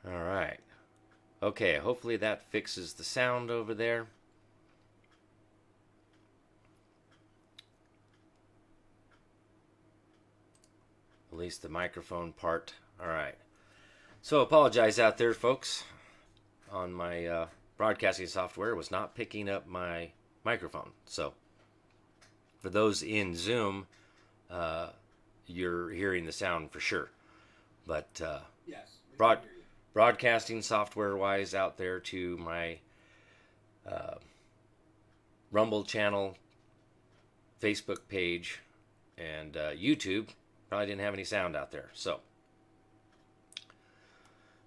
All right. Okay, hopefully that fixes the sound over there. At least the microphone part. All right. So apologize out there, folks. On my broadcasting software was not picking up my microphone. So for those in Zoom, you're hearing the sound for sure. But Yes, we broad, can hear you. broadcasting software wise out there to my Rumble channel, Facebook page, and YouTube, probably didn't have any sound out there. So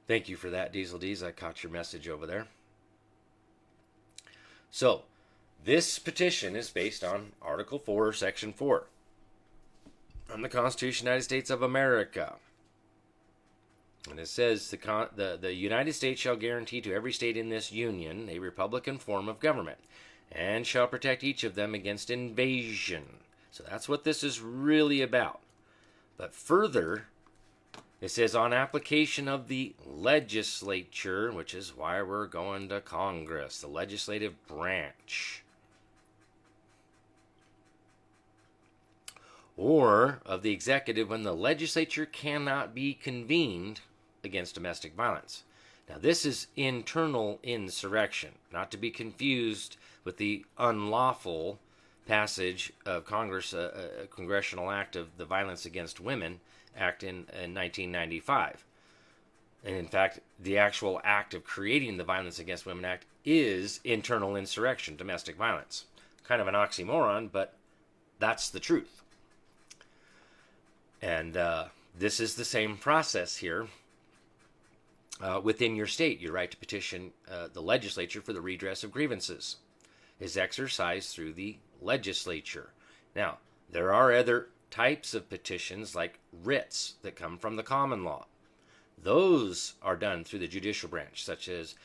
thank you for that, Diesel D's. I caught your message over there. So this petition is based on Article 4, Section 4 from the Constitution of the United States of America. And it says the United States shall guarantee to every state in this union a republican form of government and shall protect each of them against invasion. So that's what this is really about. But further, it says on application of the legislature, which is why we're going to Congress, the legislative branch, or of the executive when the legislature cannot be convened against domestic violence. Now, this is internal insurrection, not to be confused with the unlawful passage of Congress, a congressional act of the Violence Against Women Act in 1995. And in fact, the actual act of creating the Violence Against Women Act is internal insurrection, domestic violence. Kind of an oxymoron, but that's the truth. And this is the same process here within your state. Your right to petition the legislature for the redress of grievances is exercised through the legislature. Now, there are other types of petitions like writs that come from the common law. Those are done through the judicial branch, such as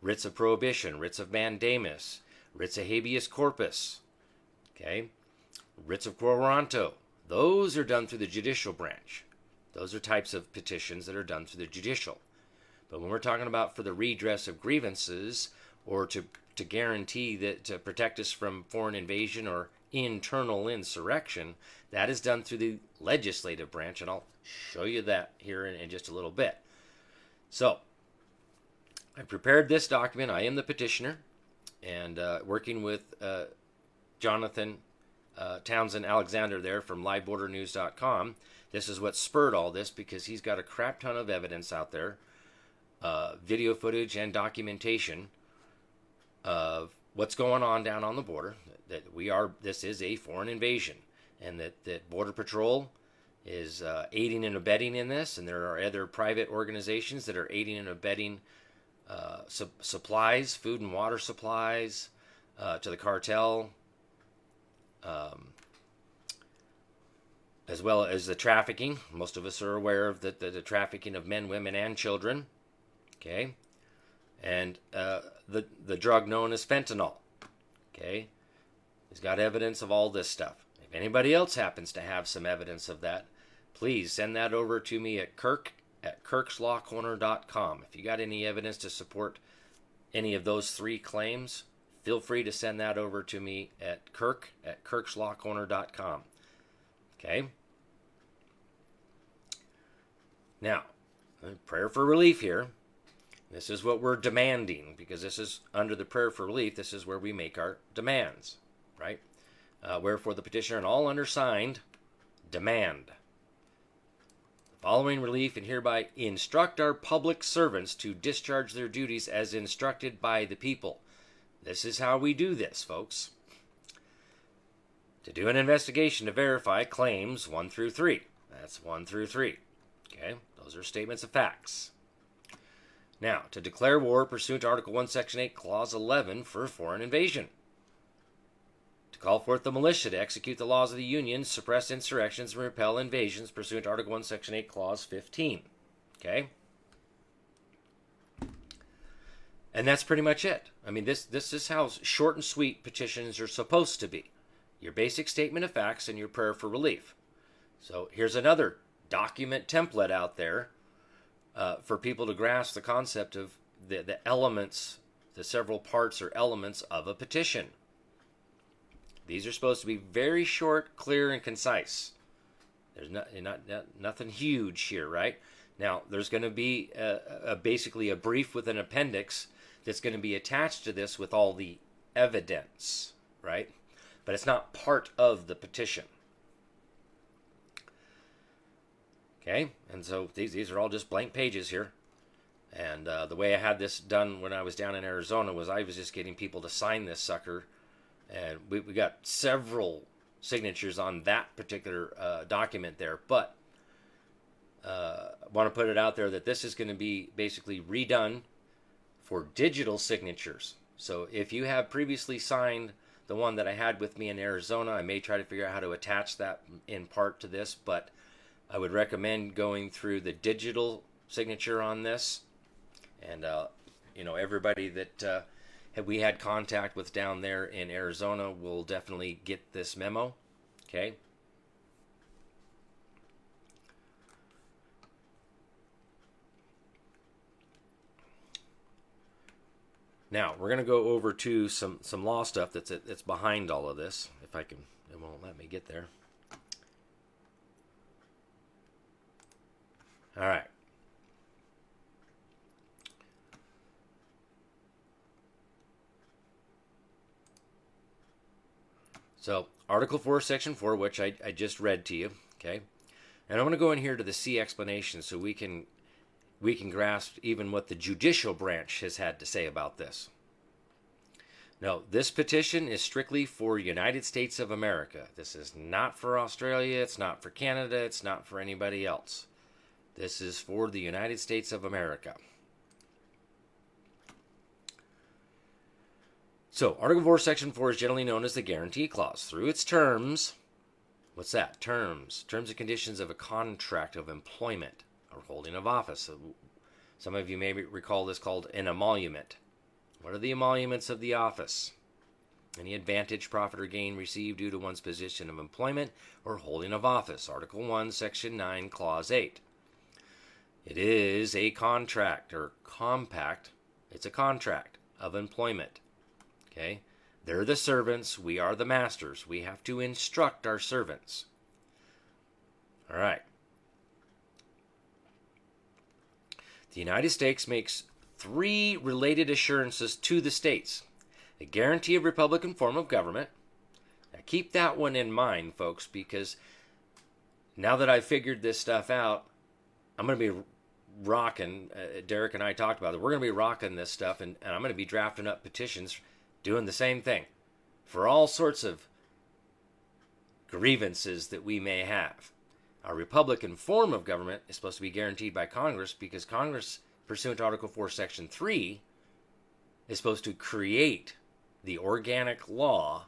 writs of prohibition, writs of mandamus, writs of habeas corpus, okay, writs of quo warranto. Those are done through the judicial branch. Those are types of petitions that are done through the judicial. But when we're talking about for the redress of grievances or to guarantee that to protect us from foreign invasion or internal insurrection, that is done through the legislative branch, and I'll show you that here in just a little bit. So, I prepared this document. I am the petitioner, and working with Jonathan Townsend Alexander there from livebordernews.com. This is what spurred all this because he's got a crap ton of evidence out there, video footage and documentation of what's going on down on the border. This is a foreign invasion, and that Border Patrol is aiding and abetting in this, and there are other private organizations that are aiding and abetting supplies, food and water supplies to the cartel, as well as the trafficking. Most of us are aware of the trafficking of men, women, and children. Okay, and the drug known as fentanyl. Okay, he's got evidence of all this stuff. If anybody else happens to have some evidence of that, please send that over to me at Kirk at kirkslawcorner.com. If you got any evidence to support any of those three claims, feel free to send that over to me at Kirk at kirkslawcorner.com. Okay? Now, prayer for relief here. This is what we're demanding, because this is under the prayer for relief. This is where we make our demands, right? Wherefore the petitioner and all undersigned demand the following relief, and hereby instruct our public servants to discharge their duties as instructed by the people. This is how we do this, folks. To do an investigation to verify claims 1 through 3. That's 1 through 3. Okay, those are statements of facts. Now, to declare war pursuant to Article 1, Section 8, Clause 11 for foreign invasion. To call forth the militia to execute the laws of the Union, suppress insurrections, and repel invasions pursuant to Article 1, Section 8, Clause 15. Okay? And that's pretty much it. I mean, this is how short and sweet petitions are supposed to be. Your basic statement of facts and your prayer for relief. So here's another document template out there for people to grasp the concept of the elements, the several parts or elements of a petition. These are supposed to be very short, clear, and concise. There's nothing huge here, right? Now, there's going to be basically a brief with an appendix that's going to be attached to this with all the evidence, right? But it's not part of the petition. Okay, and so these are all just blank pages here. And the way I had this done when I was down in Arizona was I was just getting people to sign this sucker. And we got several signatures on that particular document there. But I want to put it out there that this is going to be basically redone for digital signatures. So if you have previously signed the one that I had with me in Arizona, I may try to figure out how to attach that in part to this, but I would recommend going through the digital signature on this. And, everybody that we had contact with down there in Arizona will definitely get this memo. Okay. Now, we're going to go over to some law stuff that's behind all of this. If I can, it won't let me get there. All right. So, Article 4, Section 4, which I just read to you, okay? And I'm going to go in here to the C explanation so we can grasp even what the judicial branch has had to say about this. No, this petition is strictly for United States of America. This is not for Australia, it's not for Canada, it's not for anybody else. This is for the United States of America. So, Article 4, Section 4 is generally known as the Guarantee Clause. Through its terms, what's that? Terms. Terms and conditions of a contract of employment or holding of office. Some of you may recall this called an emolument. What are the emoluments of the office? Any advantage, profit, or gain received due to one's position of employment or holding of office. Article 1, Section 9, Clause 8. It is a contract or compact. It's a contract of employment. Okay? They're the servants. We are the masters. We have to instruct our servants. All right. The United States makes 3 related assurances to the states. A guarantee of Republican form of government. Now keep that one in mind, folks, because now that I've figured this stuff out, I'm going to be rocking, Derrick and I talked about it, we're going to be rocking this stuff, and I'm going to be drafting up petitions doing the same thing for all sorts of grievances that we may have. Our Republican form of government is supposed to be guaranteed by Congress because Congress, pursuant to Article 4, Section 3, is supposed to create the organic law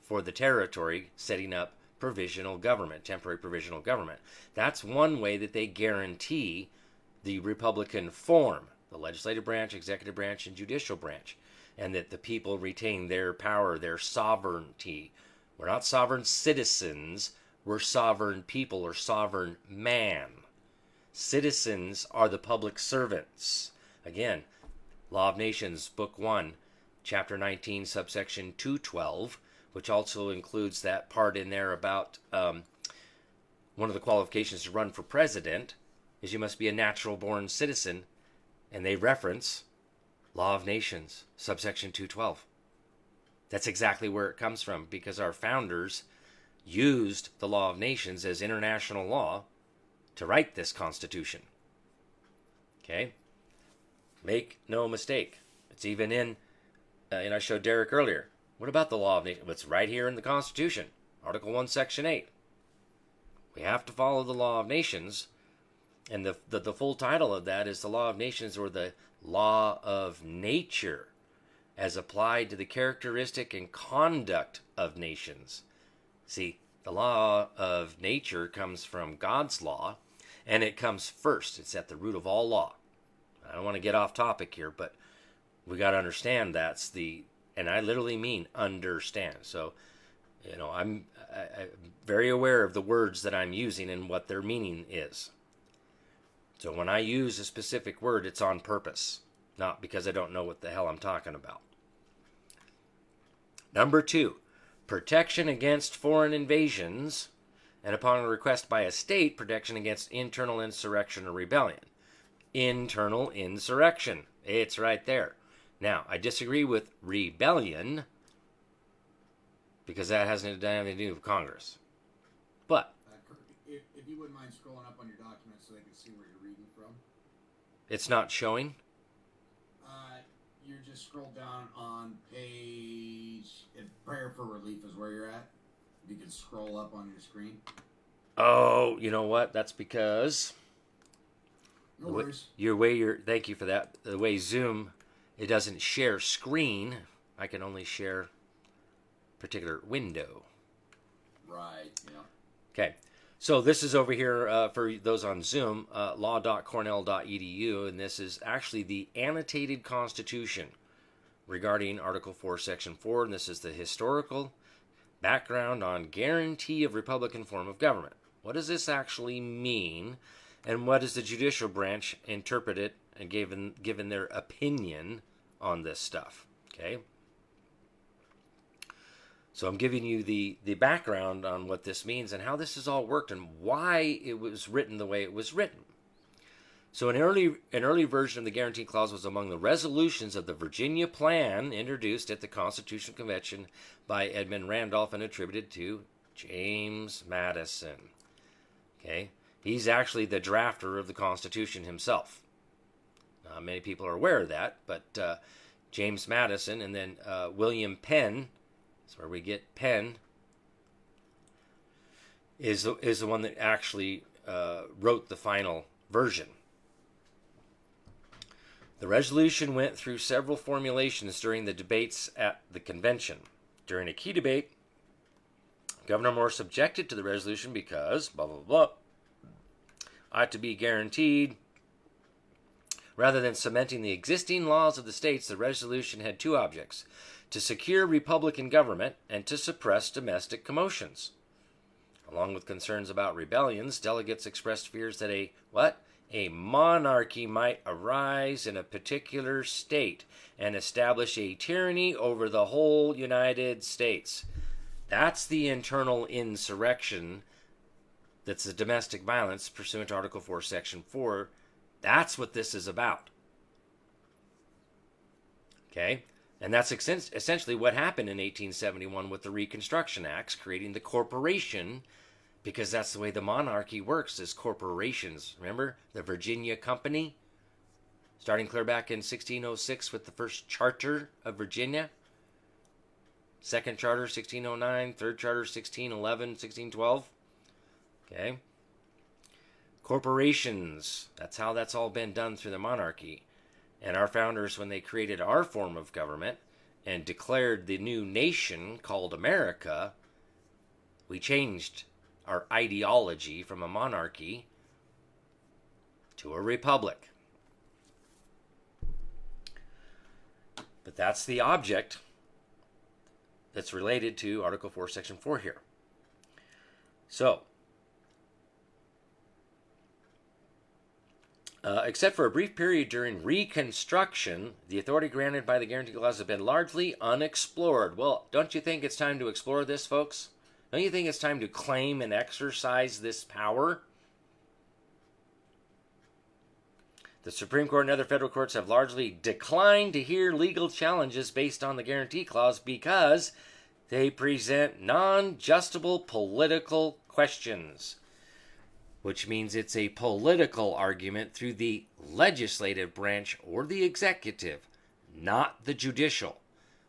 for the territory, setting up provisional government, temporary provisional government. That's one way that they guarantee the Republican form, the legislative branch, executive branch, and judicial branch, and that the people retain their power, their sovereignty. We're not sovereign citizens, we're sovereign people or sovereign man. Citizens are the public servants. Again, Law of Nations, Book 1, Chapter 19, subsection 212, which also includes that part in there about one of the qualifications to run for president is you must be a natural-born citizen, and they reference Law of Nations, subsection 212. That's exactly where it comes from, because our founders used the Law of Nations as international law to write this Constitution. Okay? Make no mistake. It's even in, and I showed Derrick earlier, what about the Law of Nations? It's right here in the Constitution, Article 1, Section 8. We have to follow the Law of Nations, and the full title of that is the Law of Nations, or the Law of Nature, as applied to the characteristic and conduct of nations. See, the law of nature comes from God's law, and it comes first. It's at the root of all law. I don't want to get off topic here, but we got to understand that's the, and I literally mean understand. So, I'm very aware of the words that I'm using and what their meaning is. So when I use a specific word, it's on purpose, not because I don't know what the hell I'm talking about. Number 2, protection against foreign invasions, and upon request by a state, protection against internal insurrection or rebellion. Internal insurrection. It's right there. Now, I disagree with rebellion because that has nothing to do with Congress. But Kirk, if you wouldn't mind scrolling up on your document so they can see where you're reading from. It's not showing? You just scroll down on page... Prayer for Relief is where you're at. You can scroll up on your screen. Oh, you know what? That's because... No worries. Thank you for that. The way Zoom, it doesn't share screen. I can only share particular window. Right, yeah. Okay. So this is over here for those on Zoom, law.cornell.edu, and this is actually the annotated Constitution regarding Article 4, Section 4, and this is the historical background on guarantee of Republican form of government. What does this actually mean, and what does the judicial branch interpret it and given their opinion on this stuff? Okay. So I'm giving you the background on what this means and how this has all worked and why it was written the way it was written. So an early version of the Guarantee Clause was among the resolutions of the Virginia Plan introduced at the Constitutional Convention by Edmund Randolph and attributed to James Madison. Okay, he's actually the drafter of the Constitution himself. Many people are aware of that, but James Madison and then William Penn, that's where we get Penn, is the one that actually wrote the final version. The resolution went through several formulations during the debates at the convention. During a key debate, Governor Morse objected to the resolution because blah, blah, blah, ought to be guaranteed. Rather than cementing the existing laws of the states, the resolution had two objects: to secure Republican government and to suppress domestic commotions. Along with concerns about rebellions, delegates expressed fears that a monarchy might arise in a particular state and establish a tyranny over the whole United States. That's the internal insurrection. That's the domestic violence pursuant to Article 4, Section 4. That's what this is about. Okay? And that's essentially what happened in 1871 with the Reconstruction Acts, creating the corporation, because that's the way the monarchy works, is corporations. Remember the Virginia Company? Starting clear back in 1606 with the first charter of Virginia. Second charter, 1609. Third charter, 1611, 1612. Okay. Corporations. That's how that's all been done through the monarchy. And our founders, when they created our form of government and declared the new nation called America, we changed our ideology from a monarchy to a republic. But that's the object that's related to Article 4, Section 4 here. So, except for a brief period during Reconstruction, the authority granted by the Guarantee Clause has been largely unexplored. Well, don't you think it's time to explore this, folks? Don't you think it's time to claim and exercise this power? The Supreme Court and other federal courts have largely declined to hear legal challenges based on the Guarantee Clause because they present non-justable political questions, which means it's a political argument through the legislative branch or the executive, not the judicial.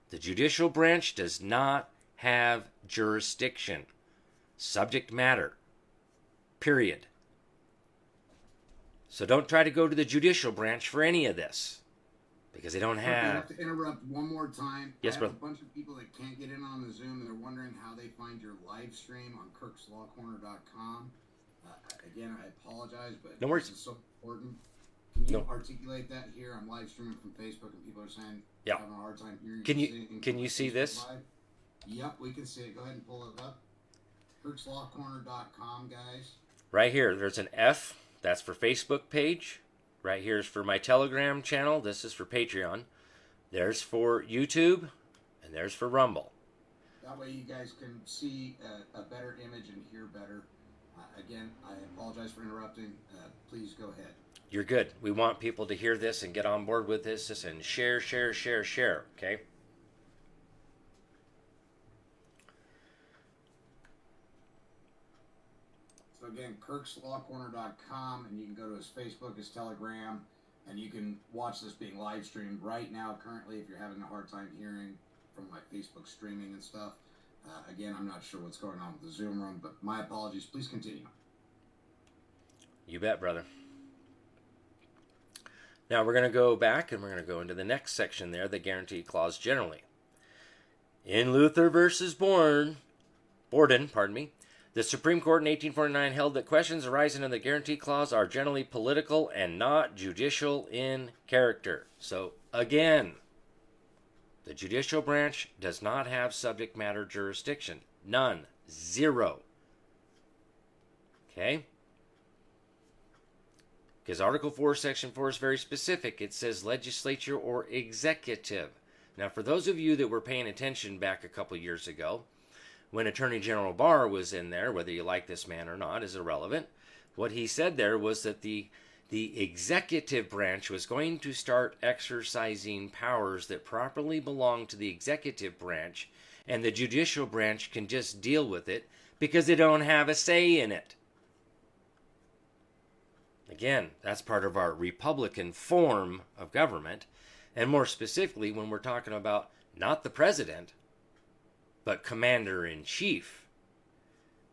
The judicial branch does not have jurisdiction, subject matter, period. So don't try to go to the judicial branch for any of this, because they don't have... I have to interrupt one more time. Yes, brother. I have a bunch of people that can't get in on the Zoom, and they're wondering how they find your live stream on kirkslawcorner.com. Again, I apologize, but no worries. This is so important. Can you articulate that here? I'm live streaming from Facebook, and people are saying having a hard time hearing. Can you see this? Live. Yep, we can see it. Go ahead and pull it up. kirkslawcorner.com, guys. Right here, there's an F. That's for Facebook page. Right here is for my Telegram channel. This is for Patreon. There's for YouTube, and there's for Rumble. That way you guys can see a better image and hear better. Again, I apologize for interrupting. Please go ahead. You're good. We want people to hear this and get on board with this and share, okay? So again, kirkslawcorner.com, and you can go to his Facebook, his Telegram, and you can watch this being live streamed right now currently if you're having a hard time hearing from my Facebook streaming and stuff. Again, I'm not sure what's going on with the Zoom room, but my apologies. Please continue. You bet, brother. Now we're going to go back and we're going to go into the next section there, the guarantee clause generally. In Luther versus Borden, the Supreme Court in 1849 held that questions arising in the guarantee clause are generally political and not judicial in character. So again, the judicial branch does not have subject matter jurisdiction. None. Zero. Okay? Because Article 4, Section 4 is very specific. It says legislature or executive. Now, for those of you that were paying attention back a couple years ago, when Attorney General Barr was in there, whether you like this man or not is irrelevant, what he said there was that the executive branch was going to start exercising powers that properly belong to the executive branch, and the judicial branch can just deal with it because they don't have a say in it. Again, that's part of our Republican form of government, and more specifically when we're talking about not the president, but commander-in-chief.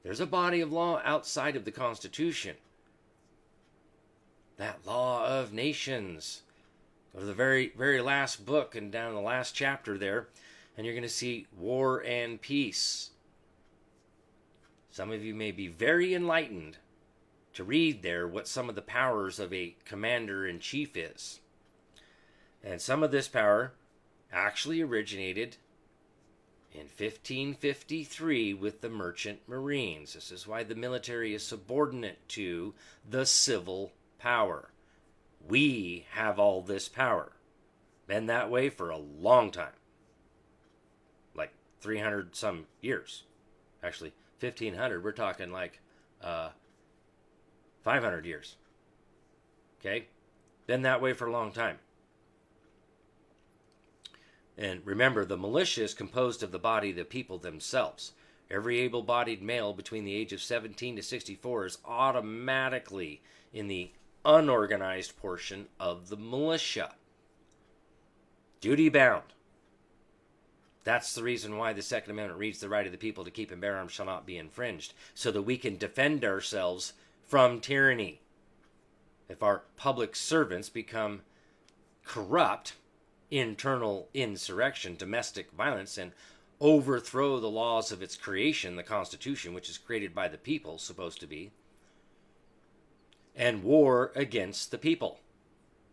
There's a body of law outside of the Constitution. That law of nations. Go to the very, very last book and down the last chapter there, and you're going to see war and peace. Some of you may be very enlightened to read there what some of the powers of a commander-in-chief is. And some of this power actually originated in 1553 with the merchant marines. This is why the military is subordinate to the civil power. We have all this power. Been that way for a long time. Like 300 some years. Actually, 1500, we're talking like 500 years. Okay? Been that way for a long time. And remember, the militia is composed of the body of the people themselves. Every able-bodied male between the age of 17 to 64 is automatically in the unorganized portion of the militia. Duty-bound. That's the reason why the Second Amendment reads the right of the people to keep and bear arms shall not be infringed, so that we can defend ourselves from tyranny. If our public servants become corrupt, internal insurrection, domestic violence, and overthrow the laws of its creation, the Constitution, which is created by the people, supposed to be, and war against the people.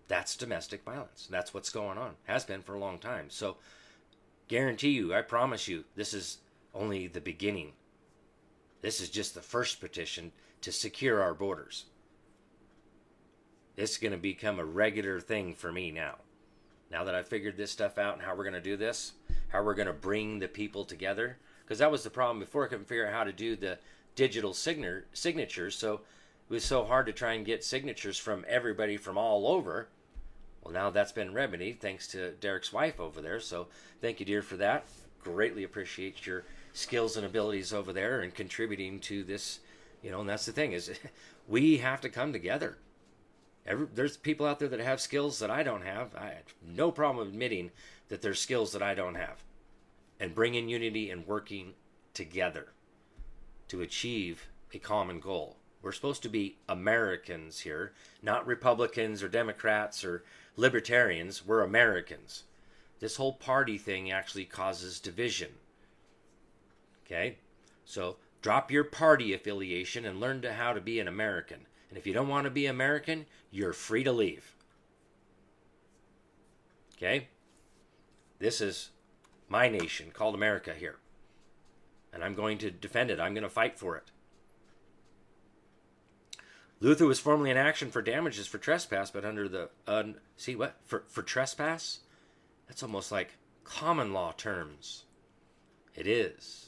That's domestic violence. That's what's going on. Has been for a long time. So, guarantee you, I promise you, this is only the beginning. This is just the first petition to secure our borders. This is going to become a regular thing for me now. Now that I've figured this stuff out and how we're going to do this, how we're going to bring the people together. Because that was the problem before. I couldn't figure out how to do the digital signatures. So it was so hard to try and get signatures from everybody from all over. Well, now that's been remedied thanks to Derrick's wife over there. So thank you, dear, for that. Greatly appreciate your skills and abilities over there and contributing to this. You know, and that's the thing is we have to come together. There's people out there that have skills that I don't have. I have no problem admitting that there's skills that I don't have. And bringing unity and working together to achieve a common goal. We're supposed to be Americans here, not Republicans or Democrats or Libertarians. We're Americans. This whole party thing actually causes division. Okay? So drop your party affiliation and learn how to be an American. And if you don't want to be American, you're free to leave. Okay? This is my nation called America here. And I'm going to defend it. I'm going to fight for it. Luther was formerly in action for damages for trespass, but under the for trespass? That's almost like common law terms. It is.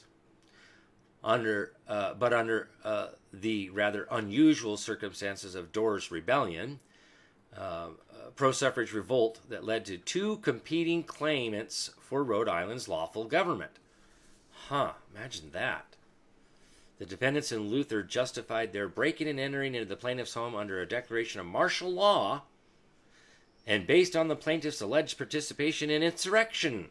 Under the rather unusual circumstances of Dorr's rebellion, pro-suffrage revolt that led to two competing claimants for Rhode Island's lawful government. Imagine that. The defendants in Luther justified their breaking and entering into the plaintiff's home under a declaration of martial law and based on the plaintiff's alleged participation in insurrection.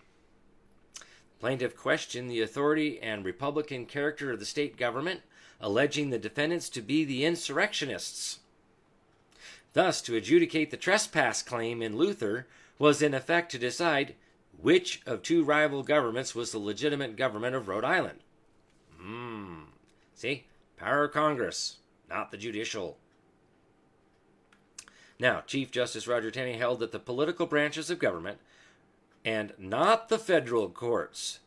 The plaintiff questioned the authority and Republican character of the state government, alleging the defendants to be the insurrectionists. Thus, to adjudicate the trespass claim in Luther was in effect to decide which of two rival governments was the legitimate government of Rhode Island. See? Power of Congress, not the judicial. Now, Chief Justice Roger Taney held that the political branches of government, and not the federal courts,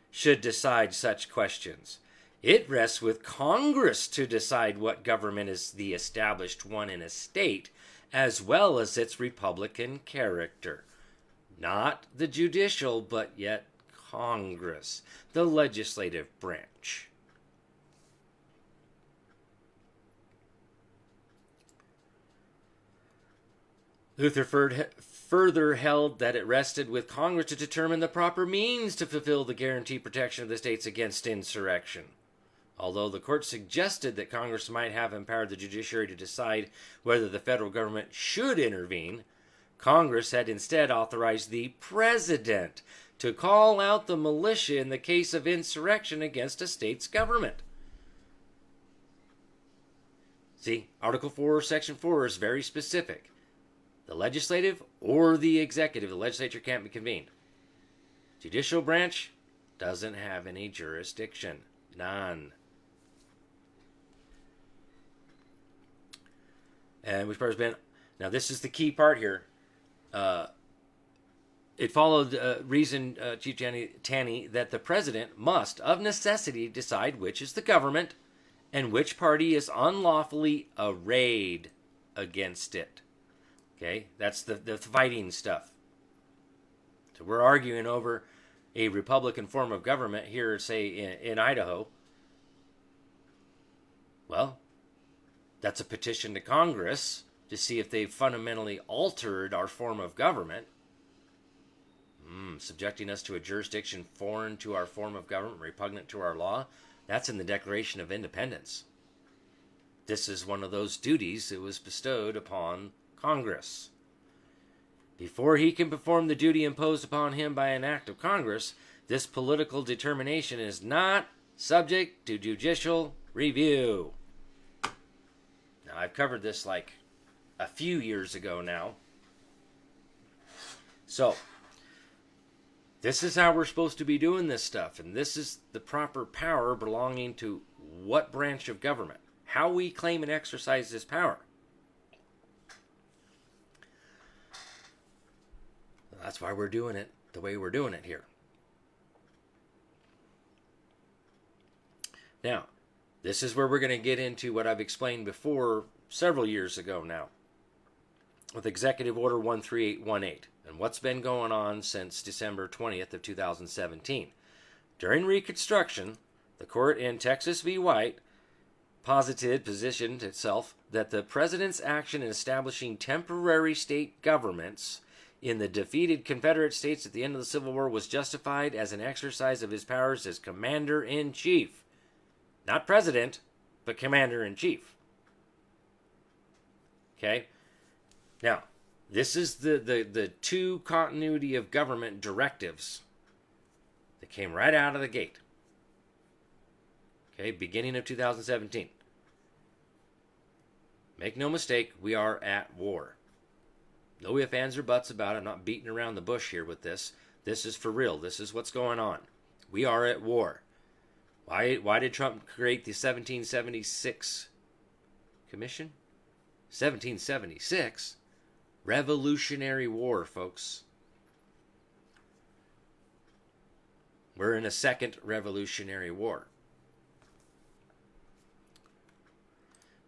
should decide such questions. It rests with Congress to decide what government is the established one in a state, as well as its republican character. Not the judicial, but yet Congress, the legislative branch. Luther further held that it rested with Congress to determine the proper means to fulfill the guaranteed protection of the states against insurrection. Although the court suggested that Congress might have empowered the judiciary to decide whether the federal government should intervene, Congress had instead authorized the president to call out the militia in the case of insurrection against a state's government. See, Article 4, Section 4 is very specific. The legislative or the executive, the legislature can't be convened. Judicial branch doesn't have any jurisdiction. None. And which part has been... Now, this is the key part here. It followed reason, Chief Taney, that the president must, of necessity, decide which is the government and which party is unlawfully arrayed against it. Okay, that's the fighting stuff. So we're arguing over a Republican form of government here, say, in Idaho. Well, that's a petition to Congress to see if they've fundamentally altered our form of government, subjecting us to a jurisdiction foreign to our form of government, repugnant to our law. That's in the Declaration of Independence. This is one of those duties that was bestowed upon Congress. Before he can perform the duty imposed upon him by an act of Congress, this political determination is not subject to judicial review. Now, I've covered this like a few years ago now. So, this is how we're supposed to be doing this stuff, and this is the proper power belonging to what branch of government, how we claim and exercise this power. That's why we're doing it the way we're doing it here. Now, this is where we're going to get into what I've explained before several years ago now with Executive Order 13818 and what's been going on since December 20th of 2017. During Reconstruction, the court in Texas v. White positioned itself that the president's action in establishing temporary state governments in the defeated Confederate states at the end of the Civil War was justified as an exercise of his powers as commander-in-chief. Not president, but commander-in-chief. Okay? Now, this is the two continuity of government directives that came right out of the gate. Okay, beginning of 2017. Make no mistake, we are at war. No ifs, ands, or buts about it. I'm not beating around the bush here with this. This is for real. This is what's going on. We are at war. Why did Trump create the 1776 Commission? 1776? Revolutionary War, folks. We're in a second Revolutionary War.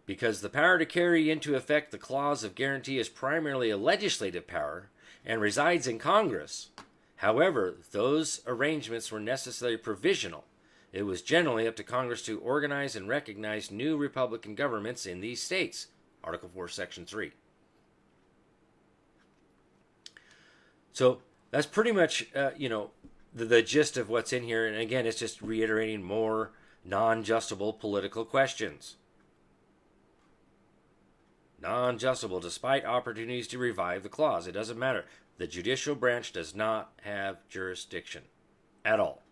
Because the power to carry into effect the clause of guarantee is primarily a legislative power and resides in Congress. However, those arrangements were necessarily provisional. It was generally up to Congress to organize and recognize new Republican governments in these states. Article 4, Section 3. So that's pretty much, the gist of what's in here. And again, it's just reiterating more non-justable political questions. Non-justable, despite opportunities to revive the clause. It doesn't matter. The judicial branch does not have jurisdiction at all.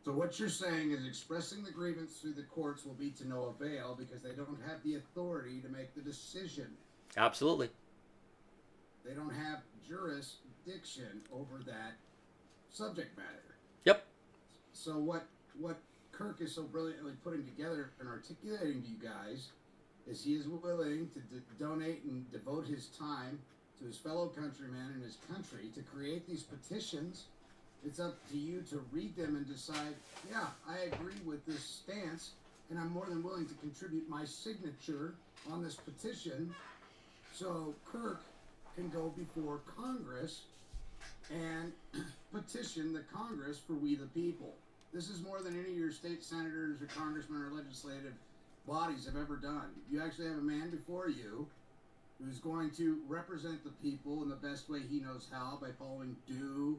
So what you're saying is expressing the grievance through the courts will be to no avail because they don't have the authority to make the decision. Absolutely. They don't have jurisdiction over that subject matter. Yep. So what Kirk is so brilliantly putting together and articulating to you guys is he is willing to donate and devote his time to his fellow countrymen and his country to create these petitions. It's up to you to read them and decide, yeah, I agree with this stance, and I'm more than willing to contribute my signature on this petition so Kirk can go before Congress and petition the Congress for we the people. This is more than any of your state senators or congressmen or legislative bodies have ever done. You actually have a man before you who's going to represent the people in the best way he knows how by following due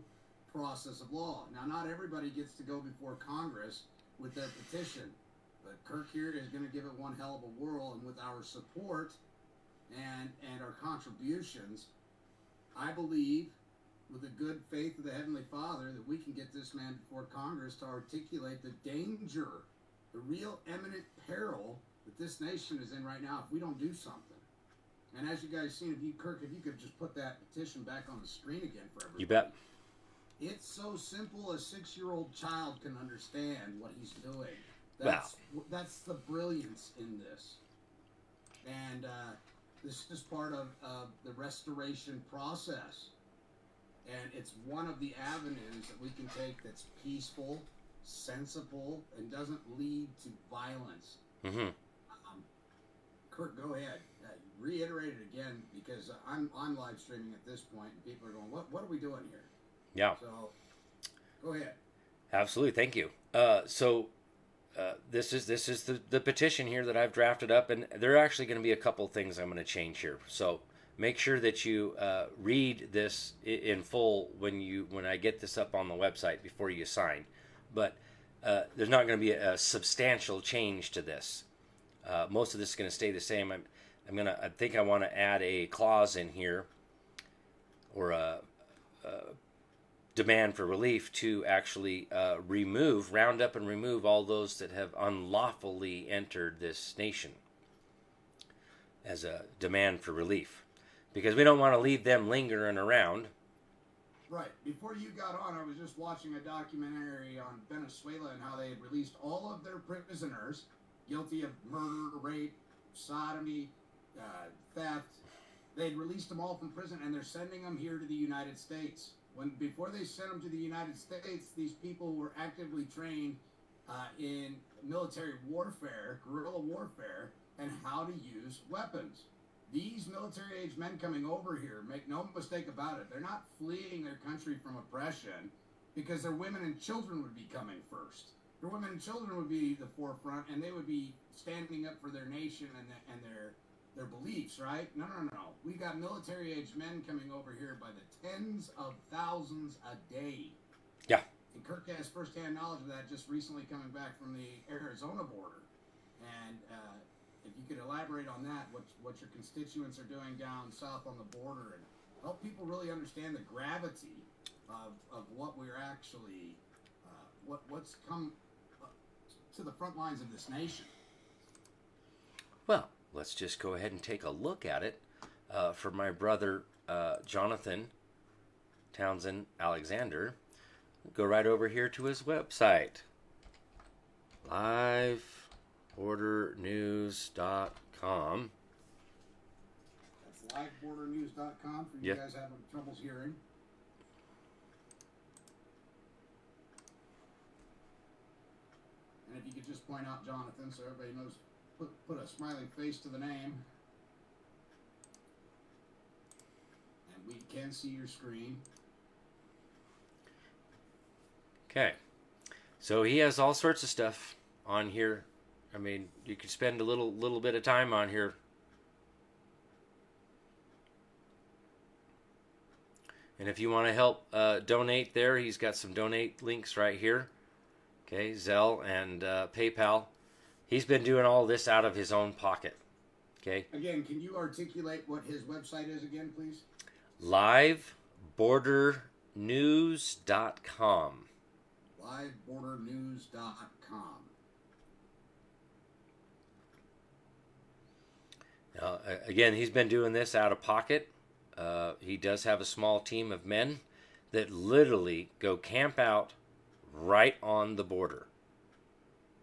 process of law. Now, not everybody gets to go before Congress with their petition, but Kirk here is going to give it one hell of a whirl, and with our support and our contributions, I believe with the good faith of the Heavenly Father that we can get this man before Congress to articulate the danger, the real imminent peril that this nation is in right now if we don't do something. And as you guys seen, Kirk, if you could just put that petition back on the screen again for everybody. You bet. It's so simple a 6-year-old child can understand what he's doing. That's the brilliance in this. And this is part of the restoration process. And it's one of the avenues that we can take that's peaceful, sensible, and doesn't lead to violence. Mm-hmm. Kirk, go ahead. Reiterate it again, because I'm live streaming at this point, and people are going, what are we doing here? Yeah. So, go ahead. Absolutely. Thank you. This is the petition here that I've drafted up, and there are actually going to be a couple things I'm going to change here. So make sure that you read this in full when I get this up on the website before you sign. But there's not going to be a substantial change to this. Most of this is going to stay the same. I think I want to add a clause in here, or a demand for relief to actually round up and remove all those that have unlawfully entered this nation as a demand for relief, because we don't want to leave them lingering around. Right. Before you got on, I was just watching a documentary on Venezuela and how they had released all of their prisoners guilty of murder, rape, sodomy, theft. They'd released them all from prison, and they're sending them here to the United States. Before they sent them to the United States, these people were actively trained in military warfare, guerrilla warfare, and how to use weapons. These military-age men coming over here, make no mistake about it, they're not fleeing their country from oppression because their women and children would be coming first. Their women and children would be the forefront, and they would be standing up for their nation and their beliefs, right? No. We got military-age men coming over here by the tens of thousands a day. Yeah. And Kirk has firsthand knowledge of that just recently coming back from the Arizona border. And if you could elaborate on that, what your constituents are doing down south on the border, and help people really understand the gravity of what we're actually, what's come to the front lines of this nation. Well, let's just go ahead and take a look at it for my brother Jonathan Townsend Alexander. Go right over here to his website, livebordernews.com. That's livebordernews.com for you guys having troubles hearing. And if you could just point out Jonathan so everybody knows. Put a smiling face to the name. And we can see your screen. Okay. So he has all sorts of stuff on here. I mean, you could spend a little bit of time on here. And if you want to help donate there, he's got some donate links right here. Okay, Zelle and PayPal. He's been doing all this out of his own pocket. Okay. Again, can you articulate what his website is again, please? LiveBorderNews.com. LiveBorderNews.com. Now, again, he's been doing this out of pocket. He does have a small team of men that literally go camp out right on the border.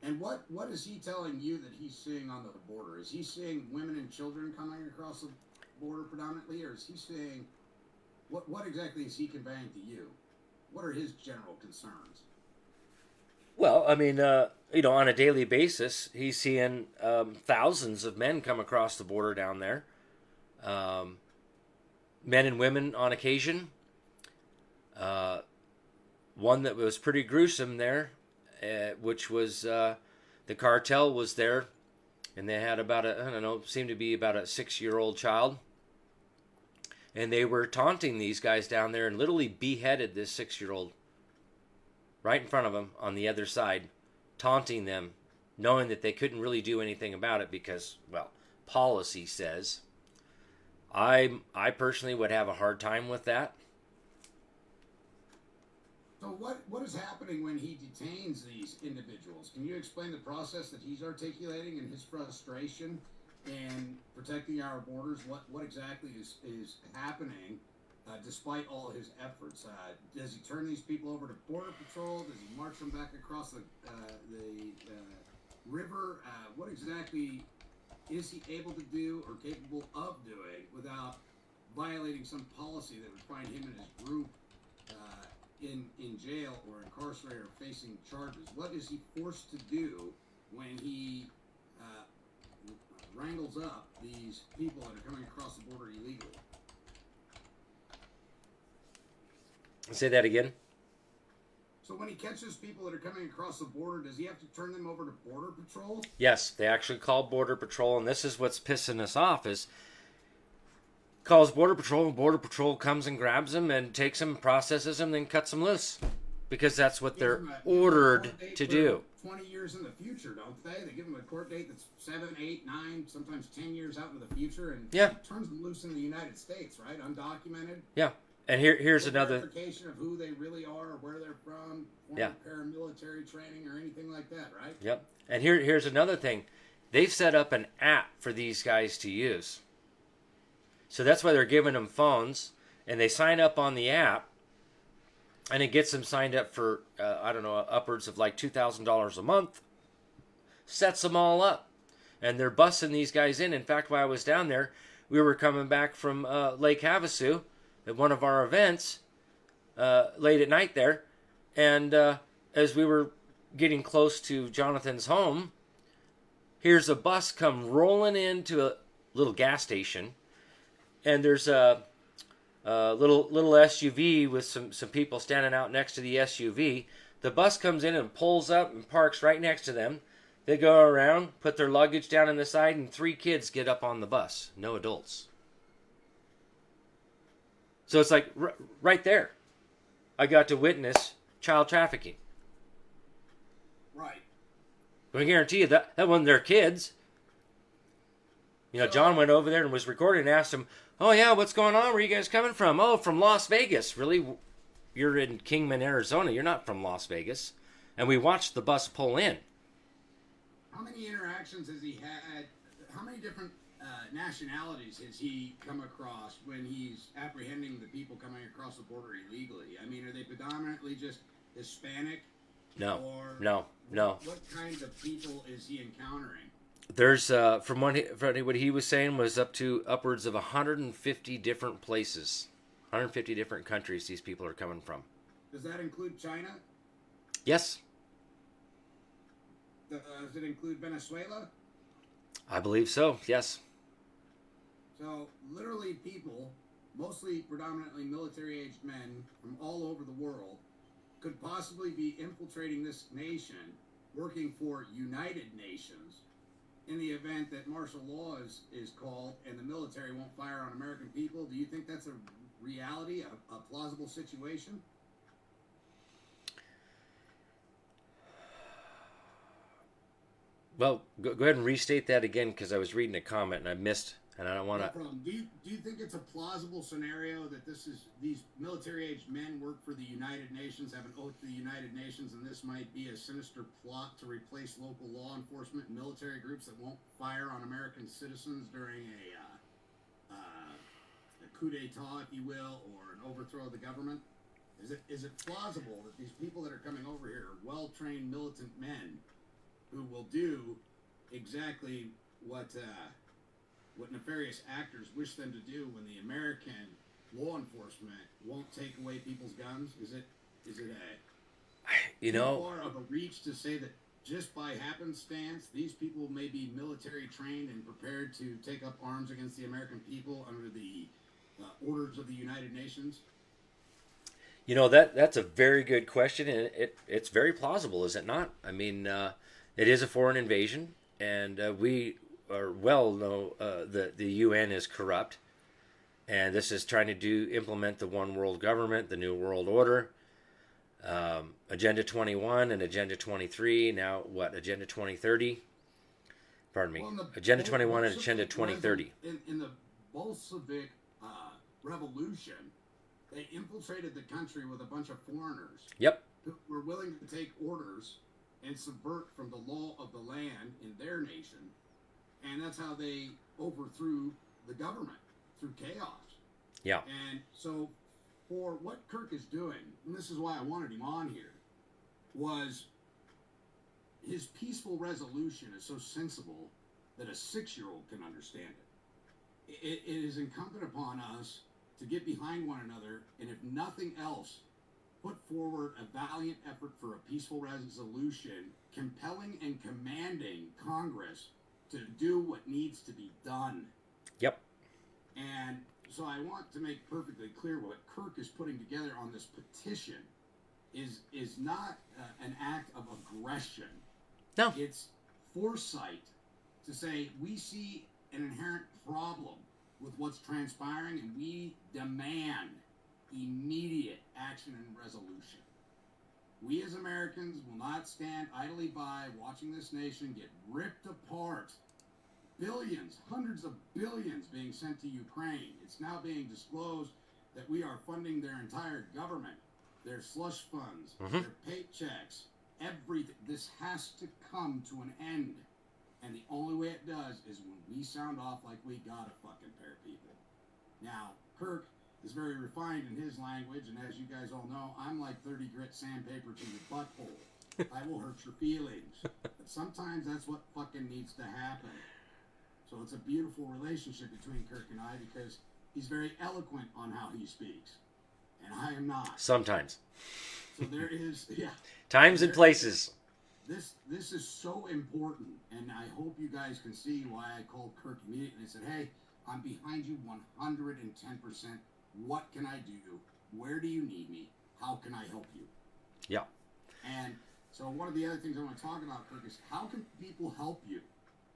And what is he telling you that he's seeing on the border? Is he seeing women and children coming across the border predominantly, or is he seeing what exactly is he conveying to you? What are his general concerns? Well, I mean, on a daily basis, he's seeing thousands of men come across the border down there. Men and women on occasion. One that was pretty gruesome there, which was the cartel was there, and they had seemed to be about a 6-year-old child. And they were taunting these guys down there and literally beheaded this 6-year-old right in front of them on the other side, taunting them, knowing that they couldn't really do anything about it because, well, policy says. I personally would have a hard time with that. So what is happening when he detains these individuals? Can you explain the process that he's articulating and his frustration in protecting our borders? What exactly is happening despite all his efforts? Does he turn these people over to Border Patrol? Does he march them back across the river? What exactly is he able to do or capable of doing without violating some policy that would find him and his group in jail or incarcerated or facing charges? What is he forced to do when he wrangles up these people that are coming across the border illegally? Say that again. So when he catches people that are coming across the border, does he have to turn them over to Border Patrol? Yes, they actually call Border Patrol, and this is what's pissing us off is calls Border Patrol, and Border Patrol comes and grabs him and takes him, processes him, then cuts him loose. Because that's what they're ordered to do. 20 years in the future, don't they? They give them a court date that's 7, 8, 9, sometimes 10 years out into the future, and turns them loose in the United States, right? Undocumented. Yeah. And here's another verification of who they really are or where they're from, paramilitary training or anything like that, right? Yep. And here's another thing. They've set up an app for these guys to use. So that's why they're giving them phones, and they sign up on the app, and it gets them signed up for, upwards of like $2,000 a month. Sets them all up. And they're bussing these guys in. In fact, while I was down there, we were coming back from Lake Havasu at one of our events late at night there. And as we were getting close to Jonathan's home, here's a bus come rolling into a little gas station. And there's a little SUV with some people standing out next to the SUV. The bus comes in and pulls up and parks right next to them. They go around, put their luggage down on the side, and 3 kids get up on the bus. No adults. So it's like right there, I got to witness child trafficking. Right. I guarantee you that wasn't their kids. John went over there and was recording and asked him, "Oh yeah, what's going on? Where are you guys coming from?" "Oh, from Las Vegas." "Really? You're in Kingman, Arizona. You're not from Las Vegas." And we watched the bus pull in. How many interactions has he had? How many different nationalities has he come across when he's apprehending the people coming across the border illegally? I mean, are they predominantly just Hispanic? No. Or No. What kind of people is he encountering? There's, from what he was saying, was up to upwards of 150 different places. 150 different countries these people are coming from. Does that include China? Yes. Does it include Venezuela? I believe so, yes. So, literally, people, mostly predominantly military aged men from all over the world, could possibly be infiltrating this nation, working for United Nations, in the event that martial law is called and the military won't fire on American people. Do you think that's a reality, a plausible situation? Well, go ahead and restate that again because I was reading a comment and I missed, and I don't want No to. problem. Do you think it's a plausible scenario that these military-aged men work for the United Nations, have an oath to the United Nations, and this might be a sinister plot to replace local law enforcement and military groups that won't fire on American citizens during a coup d'état, if you will, or an overthrow of the government? Is it plausible that these people that are coming over here are well-trained militant men who will do exactly what nefarious actors wish them to do when the American law enforcement won't take away people's guns? Is it You too know, far of a reach to say that just by happenstance these people may be military trained and prepared to take up arms against the American people under the orders of the United Nations? that's a very good question, and it's very plausible, is it not? I mean, it is a foreign invasion, and we are well know the UN is corrupt, and this is trying to implement the one world government, the new world order, Agenda 21 and Agenda 23. Now what? Agenda 2030. Pardon me. Well, Agenda 21 and Agenda 2030. In the Bolshevik revolution, they infiltrated the country with a bunch of foreigners Yep. who were willing to take orders and subvert from the law of the land in their nation. And that's how they overthrew the government, through chaos. Yeah. And so, for what Kirk is doing, and this is why I wanted him on here, was his peaceful resolution is so sensible that a 6-year-old can understand it. It is incumbent upon us to get behind one another, and if nothing else, put forward a valiant effort for a peaceful resolution, compelling and commanding Congress to do what needs to be done. Yep. And so I want to make perfectly clear what Kirk is putting together on this petition is not an act of aggression. No. It's foresight to say we see an inherent problem with what's transpiring and we demand immediate action and resolution. We as Americans will not stand idly by watching this nation get ripped apart. Billions, hundreds of billions being sent to Ukraine. It's now being disclosed that we are funding their entire government, their slush funds, their paychecks, everything. This has to come to an end. And the only way it does is when we sound off like we got a fucking pair of people. Now, Kirk is very refined in his language, and as you guys all know, I'm like 30 grit sandpaper to your butthole. I will hurt your feelings. But sometimes that's what fucking needs to happen. So it's a beautiful relationship between Kirk and I because he's very eloquent on how he speaks. And I am not. Sometimes. So there is, Times and places. This is so important, and I hope you guys can see why I called Kirk immediately and said, hey, I'm behind you 110%. What can I do? Where do you need me? How can I help you? Yeah. And so one of the other things I want to talk about, Kirk, is how can people help you?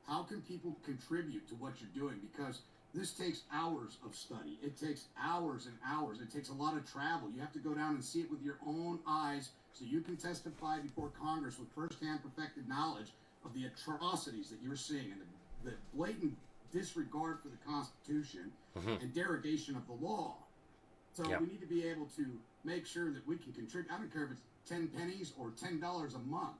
How can people contribute to what you're doing? Because this takes hours of study. It takes hours and hours. It takes a lot of travel. You have to go down and see it with your own eyes so you can testify before Congress with firsthand perfected knowledge of the atrocities that you're seeing and the blatant disregard for the Constitution and derogation of the law. So we need to be able to make sure that we can contribute. I don't care if it's 10 pennies or $10 a month.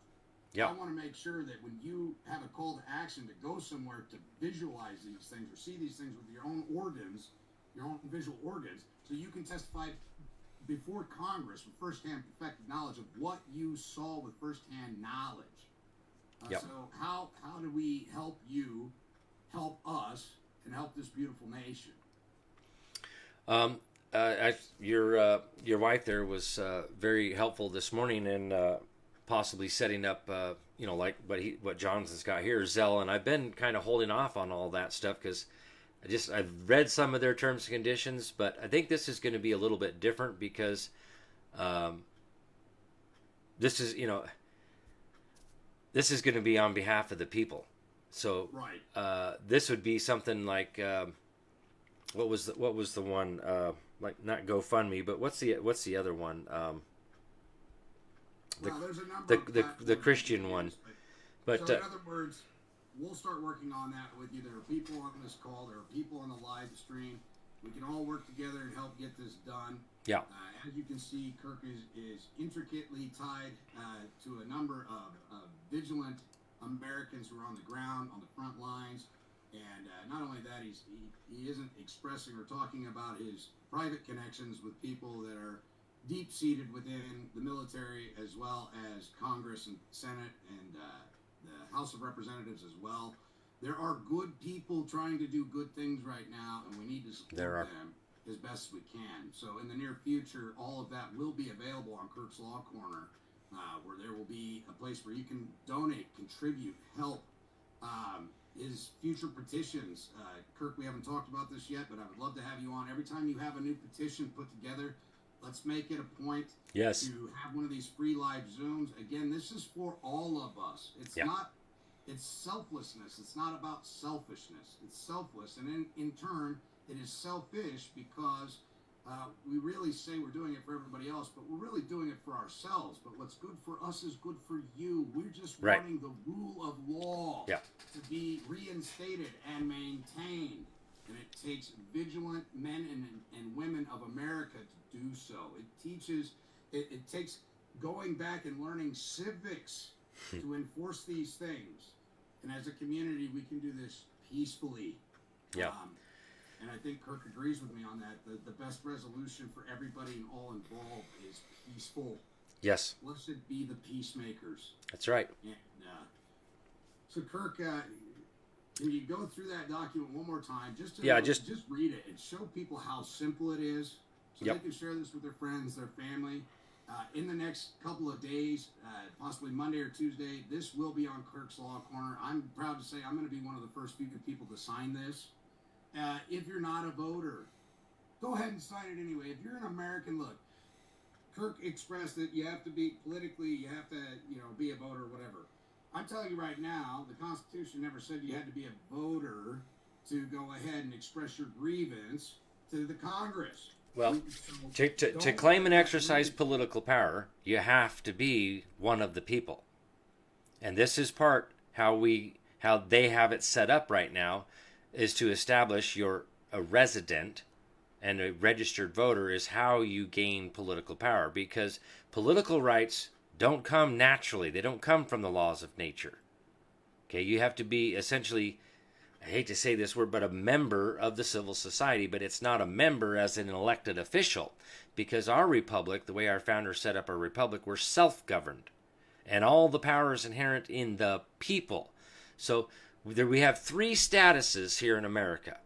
I want to make sure that when you have a call to action to go somewhere to visualize these things or see these things with your own organs, your own visual organs, so you can testify before Congress with firsthand perfected knowledge of what you saw with firsthand knowledge. So how do we help you, help us, and help this beautiful nation? Your wife there was very helpful this morning, and possibly setting up, like what Johnson's got here, Zell, and I've been kind of holding off on all that stuff because I've read some of their terms and conditions, but I think this is going to be a little bit different because this is going to be on behalf of the people. So right. This would be something like what was the one like not GoFundMe, but what's the other one? There's a number the Christian one. But so in other words, we'll start working on that with you. There are people on this call. There are people on the live stream. We can all work together and help get this done. Yeah. As you can see, Kirk is intricately tied to a number of vigilant Americans who are on the ground, on the front lines. And not only that, he isn't expressing or talking about his private connections with people that are deep-seated within the military, as well as Congress and Senate and the House of Representatives as well. There are good people trying to do good things right now, and we need to support them as best we can. So in the near future, all of that will be available on Kirk's Law Corner, where there will be a place where you can donate, contribute, help. His future petitions. Kirk, we haven't talked about this yet, but I would love to have you on. Every time you have a new petition put together, let's make it a point to have one of these free live Zooms. Again, this is for all of us. It's selflessness. It's not about selfishness. It's selfless. And in turn, it is selfish because we really say we're doing it for everybody else, but we're really doing it for ourselves. But what's good for us is good for you. We're just wanting the rule of law to be reinstated and maintained. And it takes vigilant men and women of America to do so. It takes going back and learning civics to enforce these things. And as a community, we can do this peacefully. Yeah. And I think Kirk agrees with me on that. The best resolution for everybody and all involved is peaceful. Yes. Blessed be the peacemakers. That's right. And, so Kirk, can you go through that document one more time? Just read it and show people how simple it is, so they can share this with their friends, their family. In the next couple of days, possibly Monday or Tuesday, this will be on Kirk's Law Corner. I'm proud to say I'm going to be one of the first few people to sign this. If you're not a voter, go ahead and sign it anyway. If you're an American, look, Kirk expressed that you have to be politically, you have to, be a voter or whatever. I'm telling you right now, the Constitution never said you had to be a voter to go ahead and express your grievance to the Congress. Well, to claim and exercise political power, you have to be one of the people. And this is part how they have it set up right now, is to establish you're a resident and a registered voter is how you gain political power, because political rights don't come naturally. They don't come from the laws of nature. Okay, you have to be essentially, I hate to say this word, but a member of the civil society, but it's not a member as an elected official, because our republic, the way our founders set up our republic, we're self-governed, and all the power is inherent in the people. So we have three statuses here in America.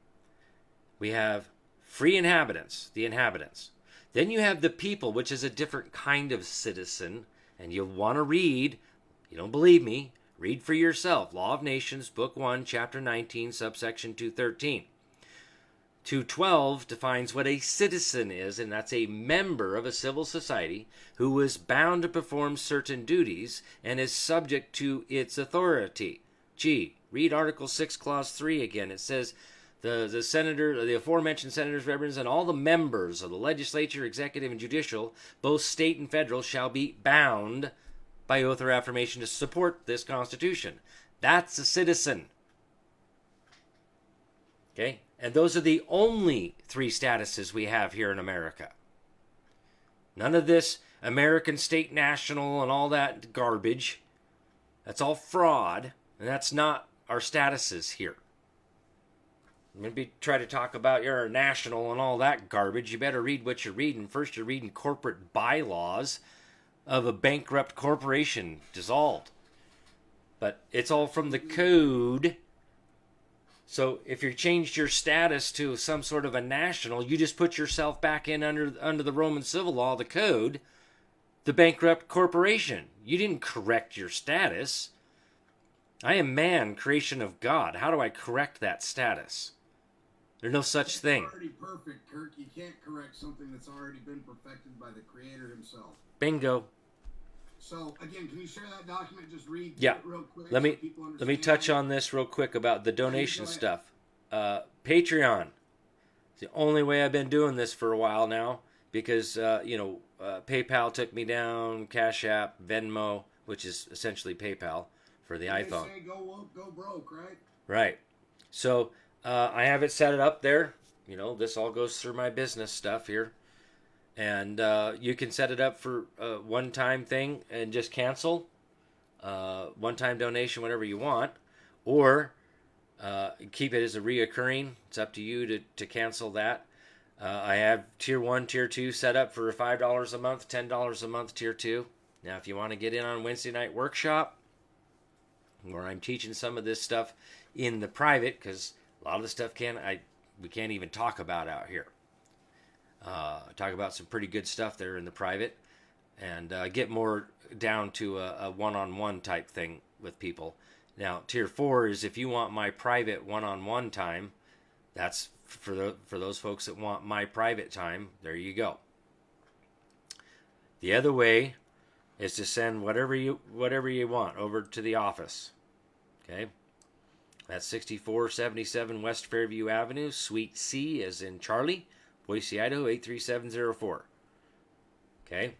We have free inhabitants, the inhabitants. Then you have the people, which is a different kind of citizen, and you'll want to read, you don't believe me, read for yourself. Law of Nations, Book 1, Chapter 19, subsection 213. 212 defines what a citizen is, and that's a member of a civil society who is bound to perform certain duties and is subject to its authority. Read Article 6, Clause 3 again. It says, the senator, the aforementioned senators, representatives, and all the members of the legislature, executive, and judicial, both state and federal, shall be bound by oath or affirmation to support this Constitution. That's a citizen. Okay? And those are the only three statuses we have here in America. None of this American state national and all that garbage. That's all fraud, and that's not our statuses here. Maybe try to talk about your national and all that garbage. You better read what you're reading. First, you're reading corporate bylaws of a bankrupt corporation dissolved. But it's all from the code. So if you changed your status to some sort of a national, you just put yourself back in under the Roman civil law, the code. the bankrupt corporation. You didn't correct your status. I am man, creation of God. How do I correct that status? There's no such thing. It's already perfect, Kirk. You can't correct something that's already been perfected by the Creator himself. Bingo. So, again, can you share that document? Just read Yeah. it real quick. Let so me people let me understand. touch on this real quick about the donation stuff. Patreon. It's the only way I've been doing this for a while now because PayPal took me down, Cash App, Venmo, which is essentially PayPal for the iPhone. They say go woke, go broke, right? Right. So I have it set up there. This all goes through my business stuff here. And you can set it up for a one-time thing and just cancel. One-time donation, whatever you want. Or keep it as a reoccurring. It's up to you to cancel that. I have Tier 1, Tier 2 set up for $5 a month, $10 a month, Tier 2. Now, if you want to get in on Wednesday night workshop, where I'm teaching some of this stuff in the private, because a lot of the stuff we can't even talk about out here. Talk about some pretty good stuff there in the private, and get more down to a one-on-one type thing with people. Now, Tier 4 is if you want my private one-on-one time. That's for those folks that want my private time. There you go. The other way is to send whatever you want over to the office. Okay, that's 6477 West Fairview Avenue, Suite C, as in Charlie, Boise, Idaho 83704. Okay.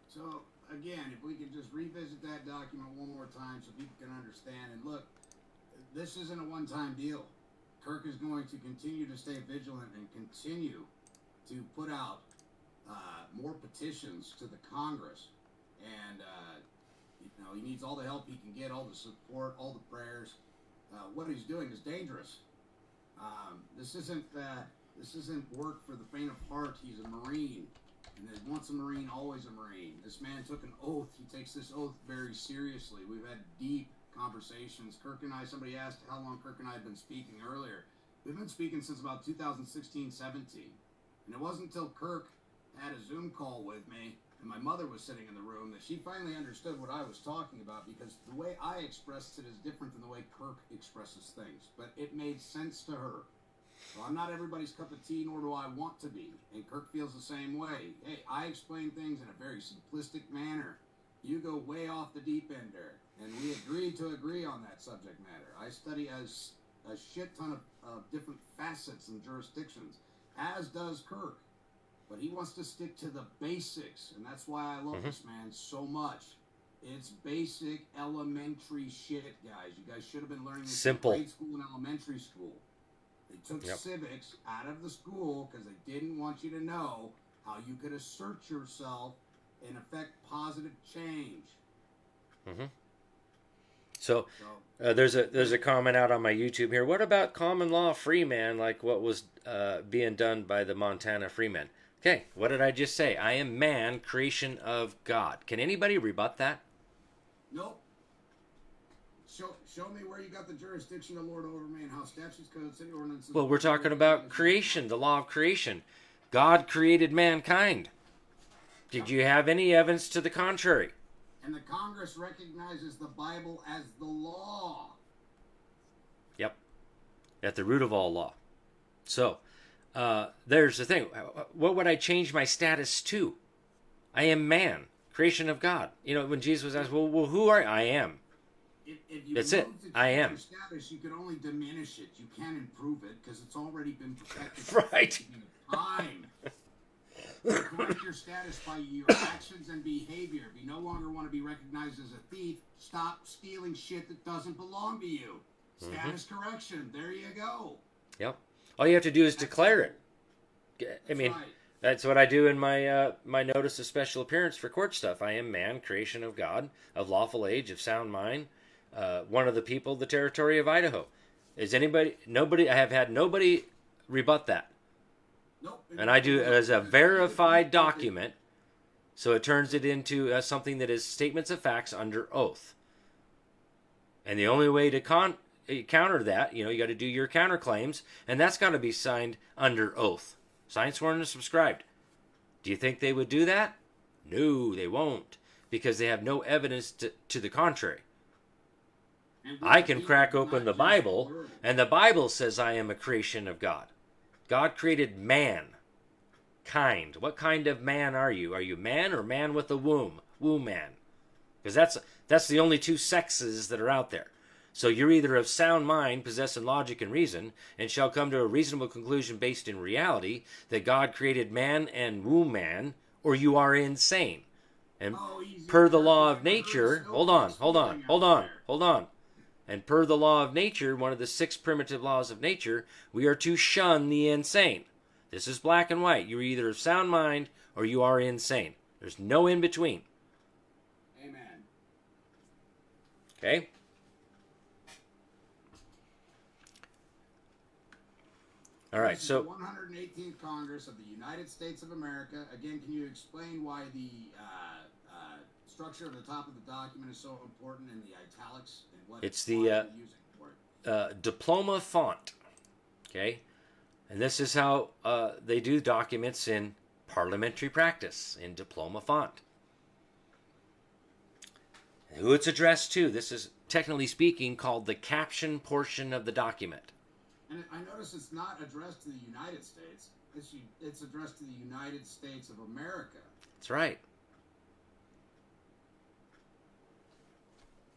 So, again, if we could just revisit that document one more time so people can understand. And look, this isn't a one-time deal. Kirk is going to continue to stay vigilant and continue to put out more petitions to the Congress. And, he needs all the help he can get, all the support, all the prayers. What he's doing is dangerous. This isn't work for the faint of heart. He's a Marine. And once a Marine, always a Marine. This man took an oath. He takes this oath very seriously. We've had deep conversations. Somebody asked how long Kirk and I have been speaking earlier. We've been speaking since about 2016, 17. And it wasn't until Kirk had a Zoom call with me and my mother was sitting in the room that she finally understood what I was talking about, because the way I expressed it is different than the way Kirk expresses things. But it made sense to her. So I'm not everybody's cup of tea, nor do I want to be. And Kirk feels the same way. Hey, I explain things in a very simplistic manner. You go way off the deep end there. And we agreed to agree on that subject matter. I study a shit ton of different facets and jurisdictions, as does Kirk. But he wants to stick to the basics, and that's why I love this man so much. It's basic, elementary shit, guys. You guys should have been learning this in grade school and elementary school. They took civics out of the school because they didn't want you to know how you could assert yourself and affect positive change. Mm-hmm. So there's a comment out on my YouTube here. What about common law freeman, like what was being done by the Montana freemen? Okay, what did I just say? I am man, creation of God. Can anybody rebut that? Nope. Show me where you got the jurisdiction of Lord over me and how statutes, codes, city ordinances... Well, we're talking about creation, the law of creation. God created mankind. Did you have any evidence to the contrary? And the Congress recognizes the Bible as the law. Yep. At the root of all law. So, there's the thing. What would I change my status to? I am man, creation of God. When Jesus was asked, well who are you? I am. If you That's it. I am. Your status, you can only diminish it. You can't improve it because it's already been perfected. Right. Time. Correct your status by your actions and behavior. If you no longer want to be recognized as a thief, stop stealing shit that doesn't belong to you. Status correction. There you go. Yep. All you have to do is declare it. That's what I do in my my notice of special appearance for court stuff. I am man, creation of God, of lawful age, of sound mind, one of the people of the territory of Idaho. I have had nobody rebut that. Nope. And I do it as a verified document, so it turns it into something that is statements of facts under oath. And the only way to counter that, you got to do your counterclaims, and that's got to be signed under oath. Signed, sworn, and subscribed. Do you think they would do that? No, they won't, because they have no evidence to the contrary. I can crack open the Bible, and the Bible says I am a creation of God. God created man, kind. What kind of man are you? Are you man or man with a womb? Womb man. Because that's the only two sexes that are out there. So you're either of sound mind, possessing logic and reason, and shall come to a reasonable conclusion based in reality that God created man and womb man, or you are insane. And per the law of nature, hold on. And per the law of nature, one of the 6 primitive laws of nature, we are to shun the insane. This is black and white. You're either of sound mind or you are insane. There's no in between. Amen. Okay? All right, this is so the 118th Congress of the United States of America. Again, can you explain why the structure of the top of the document is so important in the italics and what it's the using for it? diploma font. Okay? And this is how they do documents in parliamentary practice, in diploma font. And who it's addressed to, this is technically speaking called the caption portion of the document. And I notice it's not addressed to the United States. It's addressed to the United States of America. That's right.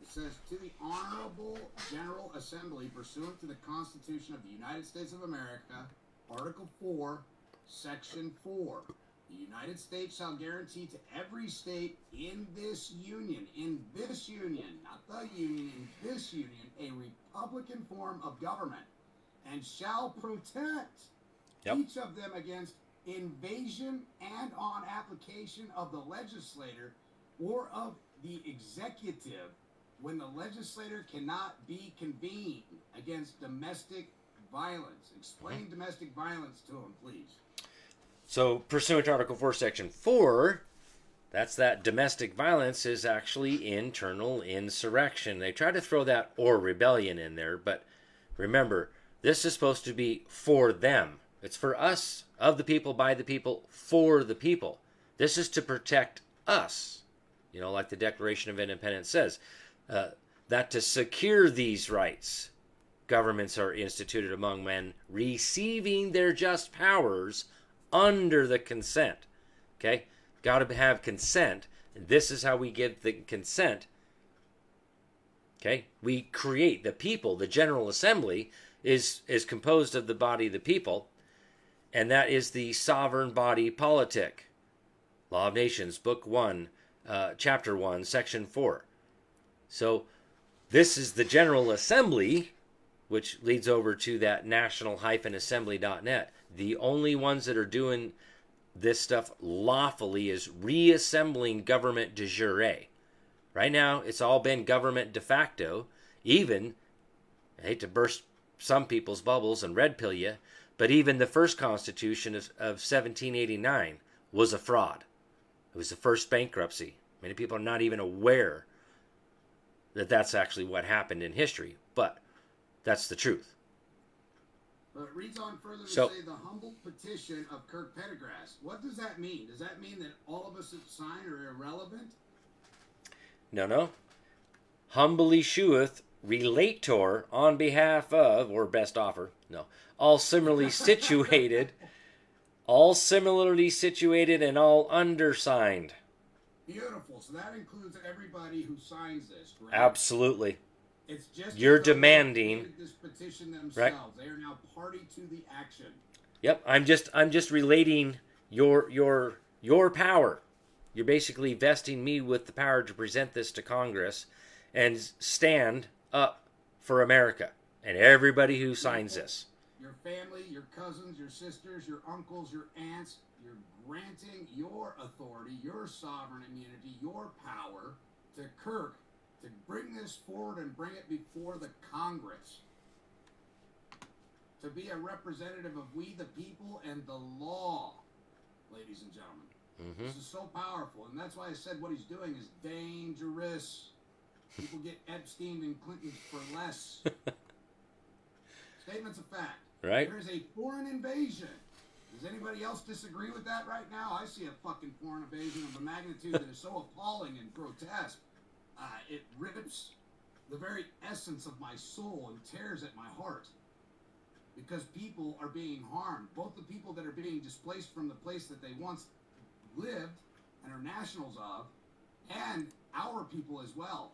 It says, to the Honorable General Assembly, pursuant to the Constitution of the United States of America, Article 4, Section 4, the United States shall guarantee to every state in this union, not the union, in this union, a republican form of government, and shall protect each of them against invasion and on application of the legislator or of the executive when the legislator cannot be convened against domestic violence. Explain domestic violence to him, please. So, pursuant to Article 4, Section 4, that's that domestic violence is actually internal insurrection. They try to throw that or rebellion in there, but remember, this is supposed to be for them. It's for us, of the people, by the people, for the people. This is to protect us. You know, like the Declaration of Independence says, that to secure these rights, governments are instituted among men, receiving their just powers under the consent. Okay? Got to have consent. And this is how we give the consent. Okay? We create the people. The General Assembly is composed of the body of the people. And that is the sovereign body politic. Law of Nations, Book 1, Chapter 1, Section 4. So this is the General Assembly, which leads over to that national-assembly.net. The only ones that are doing this stuff lawfully is reassembling government de jure. Right now, it's all been government de facto. Even, I hate to burst some people's bubbles and red pill you, but even the first Constitution of 1789 was a fraud. It was the first bankruptcy. Many people are not even aware that that's actually what happened in history, but that's the truth. But it reads on further to say the humble petition of Kirk Pendergrass. What does that mean? Does that mean that all of us that sign are irrelevant? No. Humbly sheweth relator on behalf of, or best offer, all similarly situated, and all undersigned. Beautiful. So that includes everybody who signs this, correct? Absolutely. It's just you're demanding this petition themselves. Right? They are now party to the action. Yep. I'm just relating your power. You're basically vesting me with the power to present this to Congress and stand up for America and everybody who signs this. Your family, your cousins, your sisters, your uncles, your aunts, you're granting your authority, your sovereign immunity, your power to Kirk to bring this forward and bring it before the Congress. To be a representative of we the people and the law, ladies and gentlemen. Mm-hmm. This is so powerful, and that's why I said what he's doing is dangerous. People get Epstein and Clinton for less. Statements of fact. Right. There is a foreign invasion Does anybody else disagree with that right now? I see a fucking foreign invasion of a magnitude that is so appalling and grotesque. It rips the very essence of my soul and tears at my heart. Because people are being harmed. Both the people that are being displaced from the place that they once lived and are nationals of, and our people as well.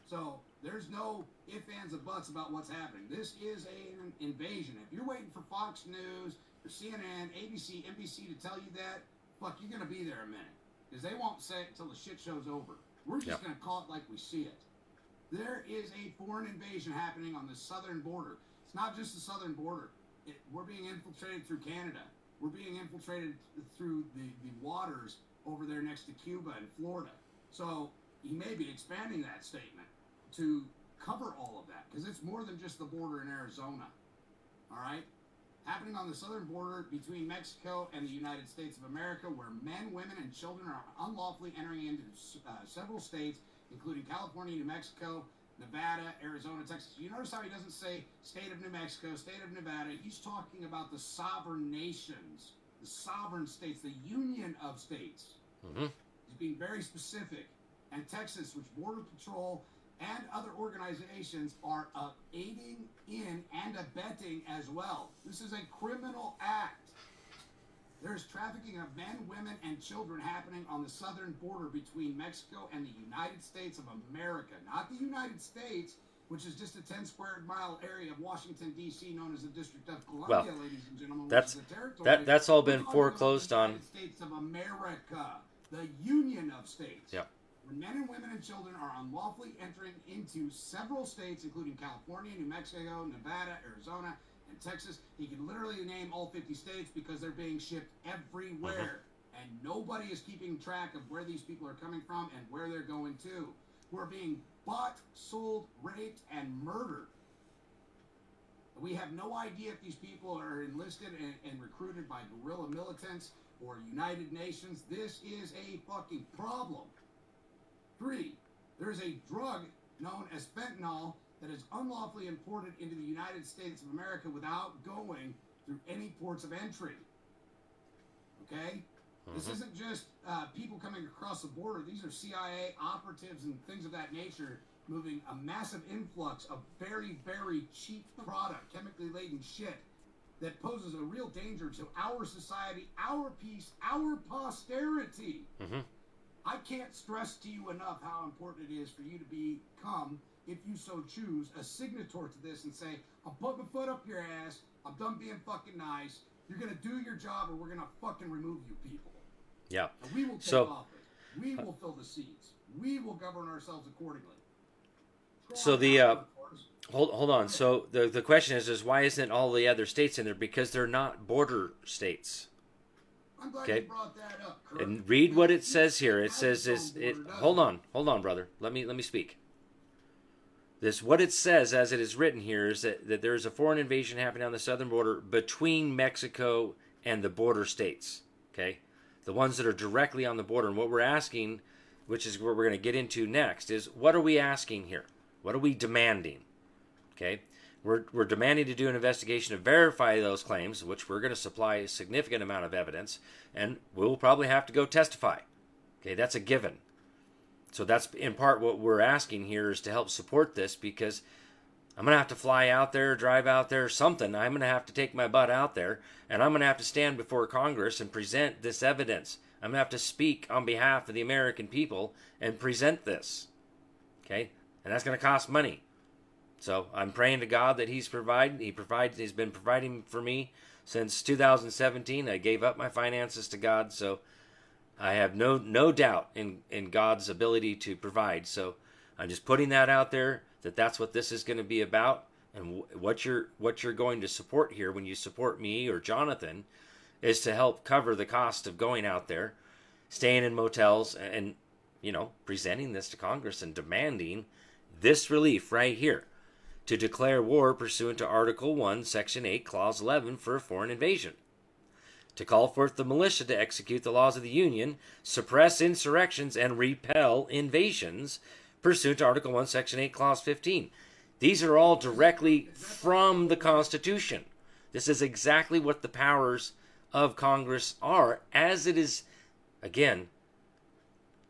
So there's no ifs, ands, or buts about what's happening. This is an invasion. If you're waiting for Fox News, or CNN, ABC, NBC to tell you that, fuck, you're going to be there a minute. Because they won't say it until the shit show's over. We're just going to call it like we see it. There is a foreign invasion happening on the southern border. It's not just the southern border. We're being infiltrated through Canada. We're being infiltrated through the waters over there next to Cuba and Florida. So he may be expanding that statement to cover all of that, because it's more than just the border in Arizona. All right? Happening on the southern border between Mexico and the United States of America, where men, women, and children are unlawfully entering into several states, including California, New Mexico, Nevada, Arizona, Texas. You notice how he doesn't say state of New Mexico, state of Nevada. He's talking about the sovereign nations, the sovereign states, the union of states. Mm-hmm. He's being very specific. And Texas, which Border Patrol and other organizations are aiding in and abetting as well. This is a criminal act. There's trafficking of men, women, and children happening on the southern border between Mexico and the United States of America. Not the United States, which is just a 10 square mile area of Washington, D.C., known as the District of Columbia, ladies and gentlemen, which is the territory. That's all been foreclosed on. The United States of America, the Union of States. Yeah. Where men and women and children are unlawfully entering into several states, including California, New Mexico, Nevada, Arizona, and Texas. He can literally name all 50 states because they're being shipped everywhere. And nobody is keeping track of where these people are coming from and where they're going to. Who are being bought, sold, raped, and murdered. We have no idea if these people are enlisted and recruited by guerrilla militants or United Nations. This is a fucking problem. 3, there is a drug known as fentanyl that is unlawfully imported into the United States of America without going through any ports of entry. Okay? This isn't just people coming across the border. These are CIA operatives and things of that nature moving a massive influx of very, very cheap product, chemically laden shit that poses a real danger to our society, our peace, our posterity. Mm-hmm. I can't stress to you enough how important it is for you to become, if you so choose, a signator to this and say, I'm putting my foot up your ass, I'm done being fucking nice, you're going to do your job or we're going to fucking remove you people. Yeah. And we will take office. We will fill the seats. We will govern ourselves accordingly. So hold on. So the question is why isn't all the other states in there? Because they're not border states. I'm glad you brought that up, Kirk. And read what it says here. It says hold on, brother. Let me speak. What it says as it is written here is that there is a foreign invasion happening on the southern border between Mexico and the border states. Okay? The ones that are directly on the border. And what we're asking, which is what we're going to get into next, is what are we asking here? What are we demanding? Okay? We're demanding to do an investigation to verify those claims, which we're going to supply a significant amount of evidence, and we'll probably have to go testify. Okay, that's a given. So that's in part what we're asking here is to help support this, because I'm going to have to fly out there, drive out there, something. I'm going to have to take my butt out there, and I'm going to have to stand before Congress and present this evidence. I'm going to have to speak on behalf of the American people and present this. Okay? And that's going to cost money. So I'm praying to God that He's provided. He's been providing for me since 2017. I gave up my finances to God, so I have no doubt in God's ability to provide. So I'm just putting that out there, that's what this is going to be about, and what you're going to support here when you support me or Jonathan is to help cover the cost of going out there, staying in motels, and presenting this to Congress and demanding this relief right here. To declare war pursuant to Article 1, Section 8, Clause 11 for a foreign invasion. To call forth the militia to execute the laws of the Union, suppress insurrections, and repel invasions pursuant to Article 1, Section 8, Clause 15. These are all directly from the Constitution. This is exactly what the powers of Congress are, as it is, again,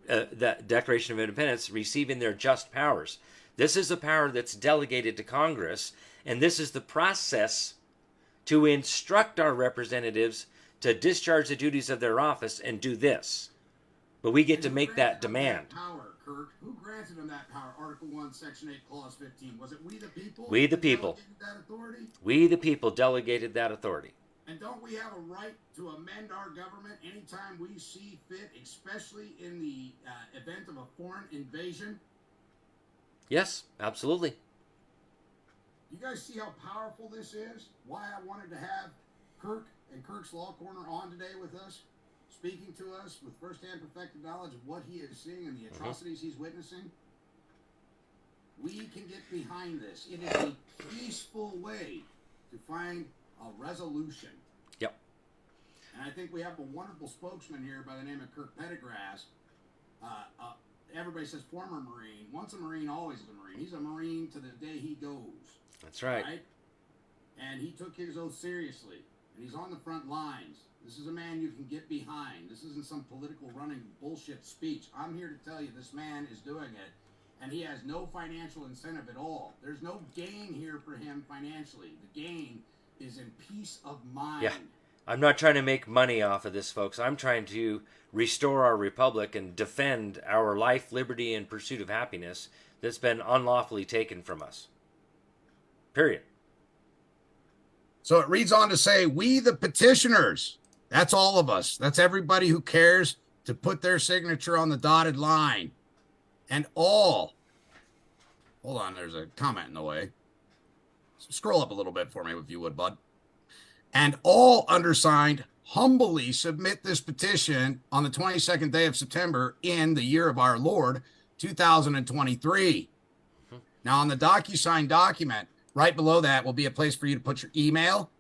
the Declaration of Independence, receiving their just powers. This is a power that's delegated to Congress, and this is the process to instruct our representatives to discharge the duties of their office and do this. But we get to make that demand. Power, Kirk? Who granted them that power? Article 1, Section 8, Clause 15. Was it we the people? We the people. That authority? We the people delegated that authority. And don't we have a right to amend our government anytime we see fit, especially in the event of a foreign invasion? Yes, absolutely. You guys see how powerful this is? Why I wanted to have Kirk and Kirk's Law Corner on today with us, speaking to us with firsthand perfected knowledge of what he is seeing and the atrocities he's witnessing. We can get behind this. It is a peaceful way to find a resolution. Yep. And I think we have a wonderful spokesman here by the name of Kirk Pendergrass. Everybody says former Marine. Once a Marine, always a Marine. He's a Marine to the day he goes. That's right. And he took his oath seriously. And he's on the front lines. This is a man you can get behind. This isn't some political running bullshit speech. I'm here to tell you this man is doing it. And he has no financial incentive at all. There's no gain here for him financially. The gain is in peace of mind. Yeah. I'm not trying to make money off of this, folks. I'm trying to restore our republic and defend our life, liberty, and pursuit of happiness that's been unlawfully taken from us. Period. So it reads on to say, we the petitioners, that's all of us. That's everybody who cares to put their signature on the dotted line. And all, hold on, there's a comment in the way. Scroll up a little bit for me if you would, bud. And all undersigned humbly submit this petition on the 22nd day of September in the year of our Lord, 2023. Now on the DocuSign document, right below that will be a place for you to put your email.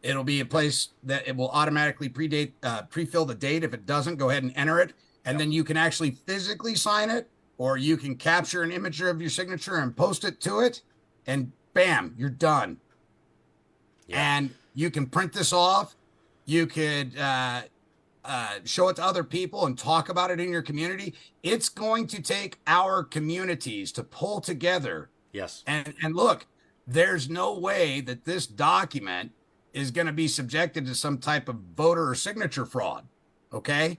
It'll be a place that it will automatically pre-fill the date. If it doesn't, go ahead and enter it. And then you can actually physically sign it, or you can capture an image of your signature and post it to it. And bam, you're done. Yeah. And you can print this off. You could show it to other people and talk about it in your community. It's going to take our communities to pull together. Yes. And look, there's no way that this document is going to be subjected to some type of voter or signature fraud. Okay?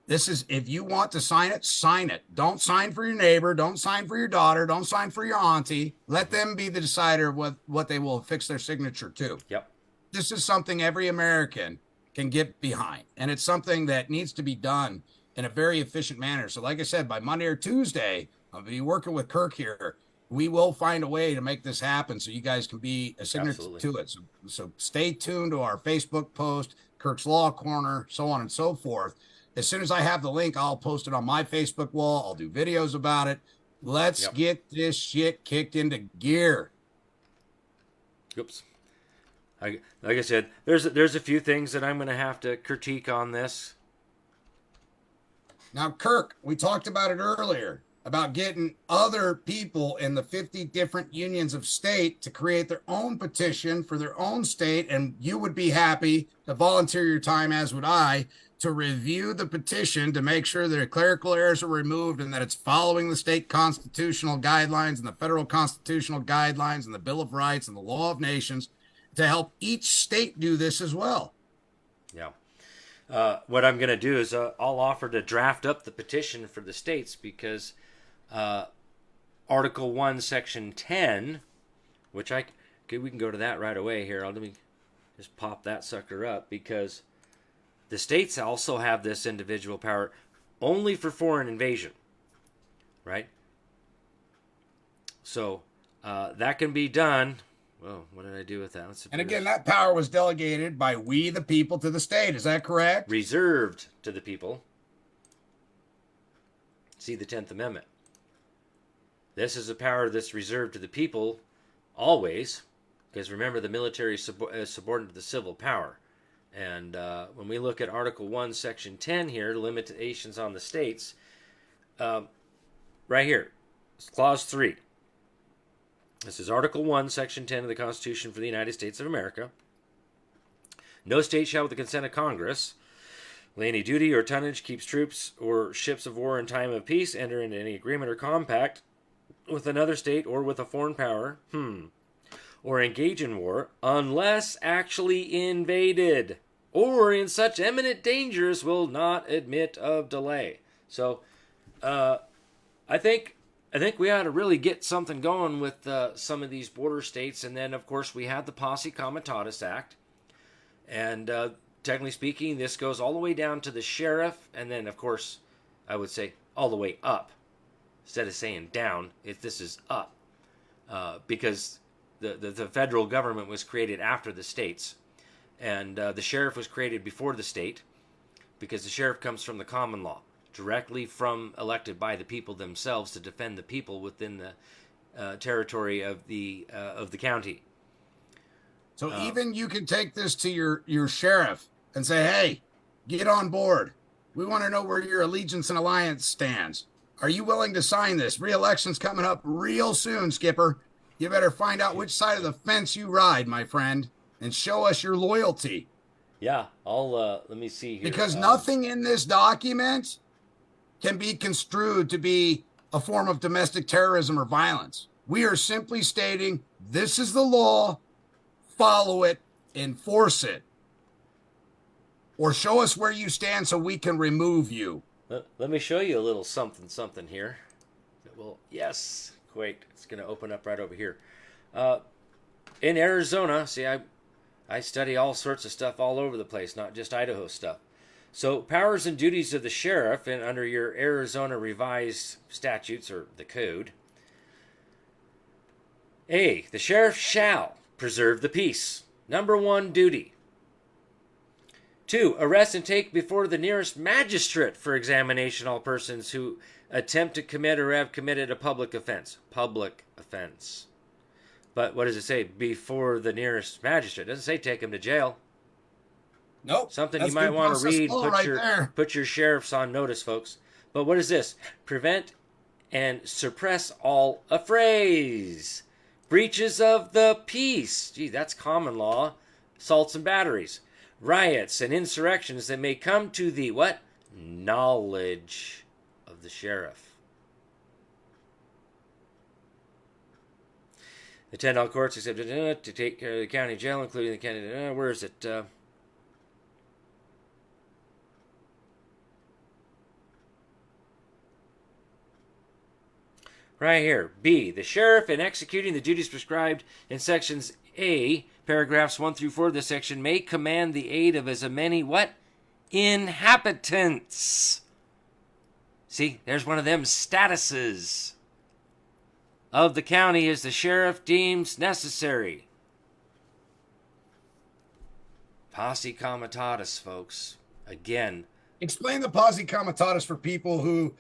This is, if you want to sign it, sign it. Don't sign for your neighbor. Don't sign for your daughter. Don't sign for your auntie. Let them be the decider of what they will affix their signature to. Yep. This is something every American can get behind. And it's something that needs to be done in a very efficient manner. So like I said, by Monday or Tuesday, I'll be working with Kirk here. We will find a way to make this happen so you guys can be a signature to it. So stay tuned to our Facebook post, Kirk's Law Corner, so on and so forth. As soon as I have the link, I'll post it on my Facebook wall. I'll do videos about it. Let's get this shit kicked into gear. Oops. Like I said, there's a few things that I'm going to have to critique on this. Now, Kirk, we talked about it earlier, about getting other people in the 50 different unions of state to create their own petition for their own state, and you would be happy to volunteer your time, as would I, to review the petition to make sure that clerical errors are removed and that it's following the state constitutional guidelines and the federal constitutional guidelines and the Bill of Rights and the Law of Nations, to help each state do this as well. Yeah. What I'm going to do is I'll offer to draft up the petition for the states, because Article 1, Section 10, which we can go to that right away here. Let me just pop that sucker up, because the states also have this individual power only for foreign invasion, right? So that can be done. Whoa, what did I do with that? And again, that power was delegated by we the people to the state. Is that correct? Reserved to the people. See the 10th Amendment. This is a power that's reserved to the people always, because remember, the military is subordinate to the civil power. And when we look at Article 1, Section 10 here, limitations on the states, right here, Clause 3. This is Article 1, Section 10 of the Constitution for the United States of America. No state shall, with the consent of Congress, lay any duty or tonnage, keeps troops or ships of war in time of peace, enter into any agreement or compact with another state or with a foreign power, or engage in war, unless actually invaded, or in such imminent dangers will not admit of delay. So, I think we ought to really get something going with some of these border states. And then, of course, we had the Posse Comitatus Act. And technically speaking, this goes all the way down to the sheriff. And then, of course, I would say all the way up. Instead of saying down, this is up. Because the federal government was created after the states. And the sheriff was created before the state. Because the sheriff comes from the common law, directly from elected by the people themselves to defend the people within the territory of the county. So even you can take this to your sheriff and say, hey, get on board. We want to know where your allegiance and alliance stands. Are you willing to sign this? Re-election's coming up real soon, Skipper. You better find out which side of the fence you ride, my friend, and show us your loyalty. Yeah, I'll let me see here. Because nothing in this document can be construed to be a form of domestic terrorism or violence. We are simply stating this is the law, follow it, enforce it, or show us where you stand so we can remove you. Let me show you a little something here. Well, yes, wait, it's going to open up right over here. In Arizona, see, I study all sorts of stuff all over the place, not just Idaho stuff. So, powers and duties of the sheriff, and under your Arizona revised statutes, or the code. A, the sheriff shall preserve the peace. Number 1 duty. 2, arrest and take before the nearest magistrate for examination all persons who attempt to commit or have committed a public offense. Public offense. But what does it say? Before the nearest magistrate. It doesn't say take him to jail. Nope. Something you might want to read. Put your sheriffs on notice, folks. But what is this? Prevent and suppress all affrays. Breaches of the peace. Gee, that's common law. Assaults and batteries. Riots and insurrections that may come to the what? Knowledge of the sheriff. Attend all courts except to take care of the county jail, including the county. Where is it? Right here. B. The sheriff, in executing the duties prescribed in sections A, paragraphs 1 through 4 of this section, may command the aid of as many what? Inhabitants. See, there's one of them statuses of the county as the sheriff deems necessary. Posse Comitatus, folks. Again. Explain the Posse Comitatus for people who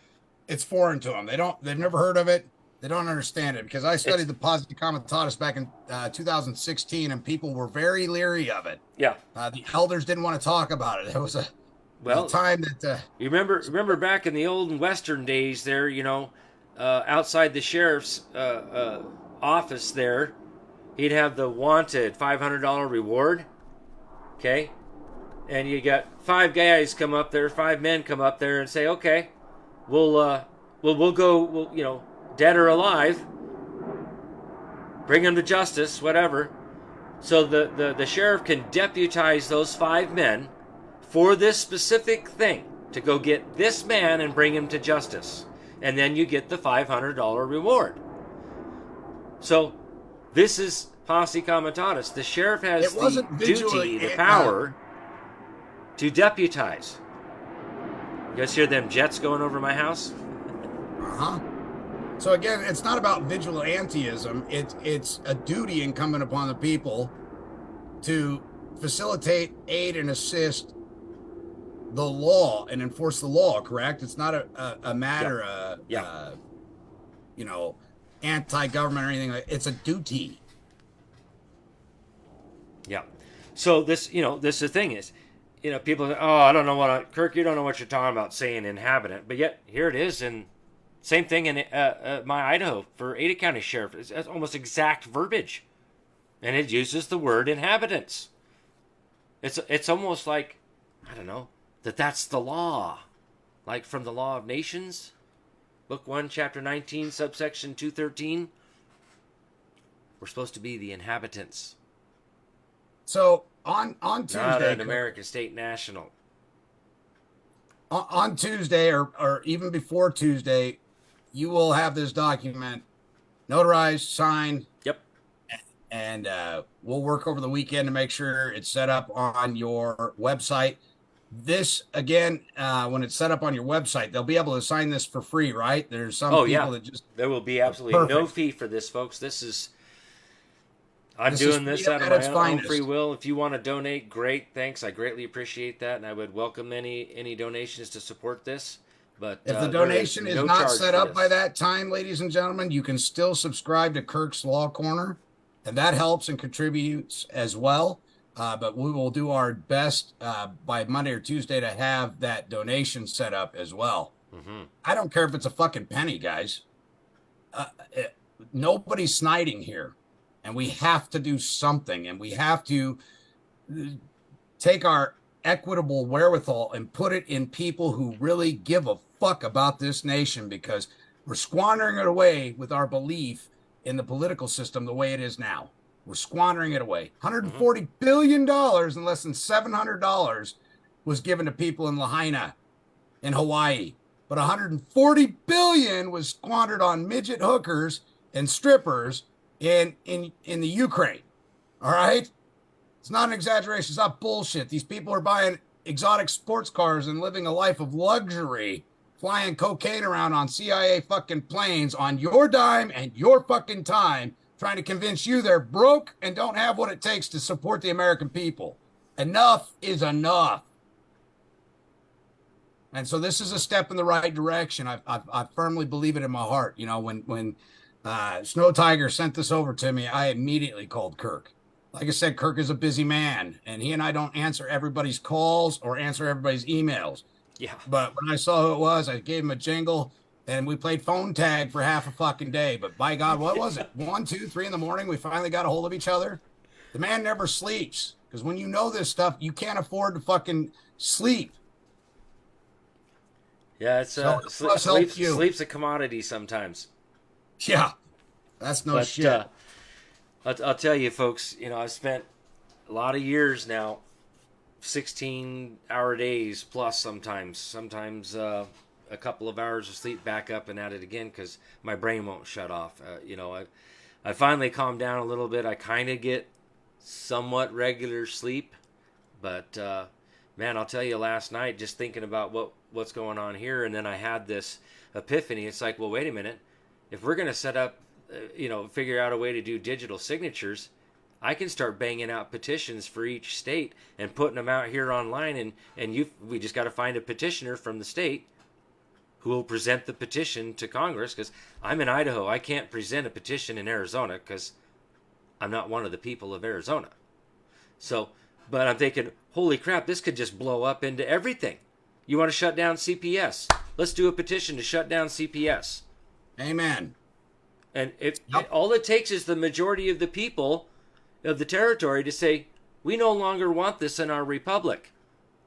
it's foreign to them. They've never heard of it. They don't understand it, because I studied the Posse Comitatus back in 2016, and people were very leery of it. Yeah. The elders didn't want to talk about it. It was a time that... you remember back in the old Western days there, outside the sheriff's office there, he'd have the wanted $500 reward. Okay? And you got 5 men come up there and say, okay, we'll go, dead or alive, bring him to justice, whatever. So the sheriff can deputize those 5 men for this specific thing, to go get this man and bring him to justice. And then you get the $500 reward. So this is Posse Comitatus. The sheriff has the duty, the power to deputize. You guys hear them jets going over my house? Uh-huh. So again, it's not about vigilantism. It's a duty incumbent upon the people to facilitate, aid, and assist the law and enforce the law, correct? It's not a matter of, anti-government or anything like that. It's a duty. Yeah. So this the thing is, people say, oh, I don't know Kirk, you don't know what you're talking about saying inhabitant. But yet, here it is, and same thing in my Idaho for Ada County Sheriff. It's almost exact verbiage. And it uses the word inhabitants. It's almost like, I don't know, that's the law. Like from the Law of Nations, Book 1, Chapter 19, subsection 213. We're supposed to be the inhabitants. So on Tuesday, not an American state national. On Tuesday, or even before Tuesday, you will have this document notarized, signed. Yep. And we'll work over the weekend to make sure it's set up on your website. This, again, when it's set up on your website, they'll be able to sign this for free, right? There's some people that just... There will be absolutely no fee for this, folks. I'm doing this out of my own free will. If you want to donate, great. Thanks. I greatly appreciate that, and I would welcome any donations to support this. But if the donation is not set up by that time, ladies and gentlemen, you can still subscribe to Kirk's Law Corner, and that helps and contributes as well. But we will do our best by Monday or Tuesday to have that donation set up as well. Mm-hmm. I don't care if it's a fucking penny, guys. Nobody's sniding here. And we have to do something. And we have to take our equitable wherewithal and put it in people who really give a fuck about this nation, because we're squandering it away with our belief in the political system the way it is now. We're squandering it away. $140 billion and less than $700 was given to people in Lahaina, in Hawaii. But $140 billion was squandered on midget hookers and strippers in the Ukraine. All right? It's not an exaggeration. It's not bullshit. These people are buying exotic sports cars and living a life of luxury, flying cocaine around on CIA fucking planes on your dime and your fucking time, trying to convince you they're broke and don't have what it takes to support the American people. Enough is enough. And so this is a step in the right direction. I firmly believe it in my heart. You know, when Snow Tiger sent this over to me, I immediately called Kirk. Like I said, Kirk is a busy man, and he and I don't answer everybody's calls or answer everybody's emails. Yeah. But when I saw who it was, I gave him a jingle, and we played phone tag for half a fucking day. But by God, what was it? 1, 2, 3 in the morning, we finally got a hold of each other. The man never sleeps, because when you know this stuff, you can't afford to fucking sleep. Yeah, it's sleep's a commodity sometimes. Yeah, that's no shit. I'll tell you, folks, you know, I've spent a lot of years now, 16-hour days plus sometimes a couple of hours of sleep back up and at it again because my brain won't shut off. You know, I finally calmed down a little bit. I kind of get somewhat regular sleep, but man, I'll tell you, last night, just thinking about what's going on here, and then I had this epiphany. It's like, well, wait a minute. If we're going to set up, figure out a way to do digital signatures, I can start banging out petitions for each state and putting them out here online. And we just got to find a petitioner from the state who will present the petition to Congress, because I'm in Idaho. I can't present a petition in Arizona because I'm not one of the people of Arizona. So, but I'm thinking, holy crap, this could just blow up into everything. You want to shut down CPS? Let's do a petition to shut down CPS. Amen. And all it takes is the majority of the people of the territory to say, we no longer want this in our republic.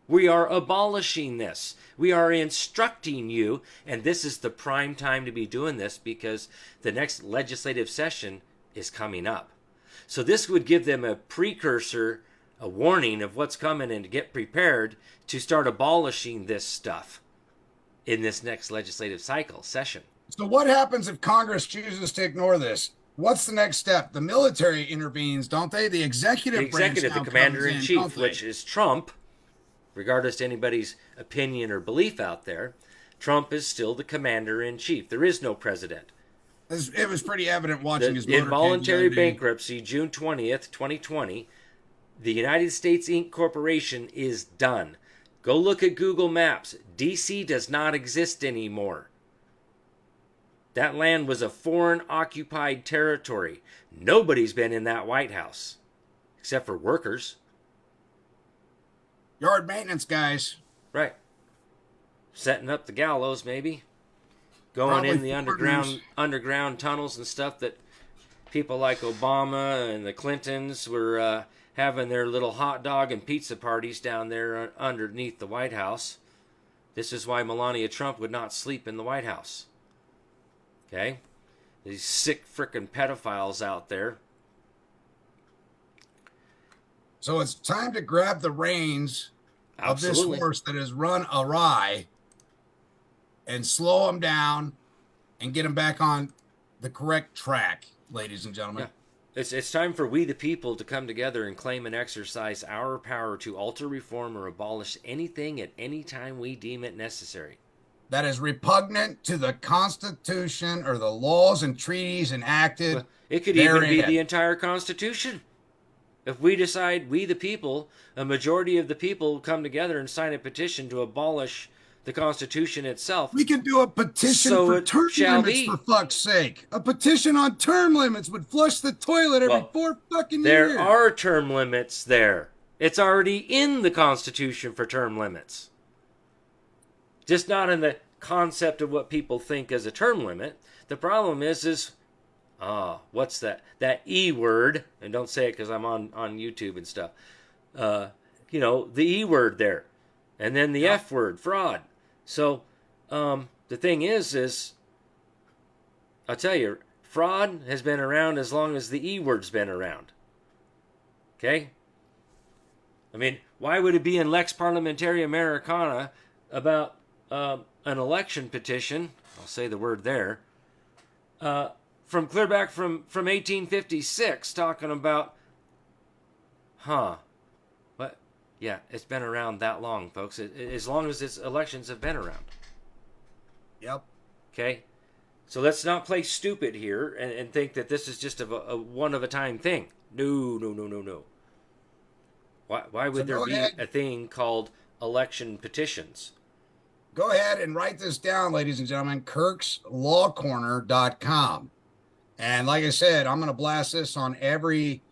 We are abolishing this. We are instructing you, and this is the prime time to be doing this because the next legislative session is coming up. So this would give them a precursor, a warning of what's coming, and to get prepared to start abolishing this stuff in this next legislative session. So what happens if Congress chooses to ignore this? What's the next step? The military intervenes, don't they? The executive branch, the commander-in-chief, which is Trump, regardless to anybody's opinion or belief out there, Trump is still the commander-in-chief. There is no president. It was pretty evident watching his involuntary bankruptcy, June 20th, 2020. The United States Inc. Corporation is done. Go look at Google Maps. D.C. does not exist anymore. That land was a foreign occupied territory. Nobody's been in that White House, except for workers. Yard maintenance guys. Right. Setting up the gallows, maybe. Going in the underground tunnels and stuff that people like Obama and the Clintons were having their little hot dog and pizza parties down there underneath the White House. This is why Melania Trump would not sleep in the White House. Okay? These sick frickin' pedophiles out there. So it's time to grab the reins Absolutely. of this horse that has run awry and slow him down and get him back on the correct track, ladies and gentlemen. Yeah. It's time for we the people to come together and claim and exercise our power to alter, reform, or abolish anything at any time we deem it necessary. That is repugnant to the Constitution or the laws and treaties enacted. Well, it could therein. even be the entire Constitution. If we decide, we the people, a majority of the people come together and sign a petition to abolish the Constitution itself. We could do a petition So for it term shall limits, be. for fuck's sake. A petition on term limits would flush the toilet every Well, 4 fucking There years. are term limits there. It's already in the Constitution for term limits. Just not in the concept of what people think as a term limit. The problem is what's that? That E word, and don't say it because I'm on YouTube and stuff. The E word there. And then the F word, fraud. So, the thing is, I'll tell you, fraud has been around as long as the E word's been around. Okay? I mean, why would it be in Lex Parliamentary Americana about an election petition, I'll say the word there, from clear back from 1856, talking about, what? Yeah, it's been around that long, folks. As long as its elections have been around. Yep. Okay? So let's not play stupid here and think that this is just a one-of-a-time thing. No. Why would there be a thing called election petitions? Go ahead and write this down, ladies and gentlemen. KirksLawCorner.com. And like I said, I'm going to blast this on every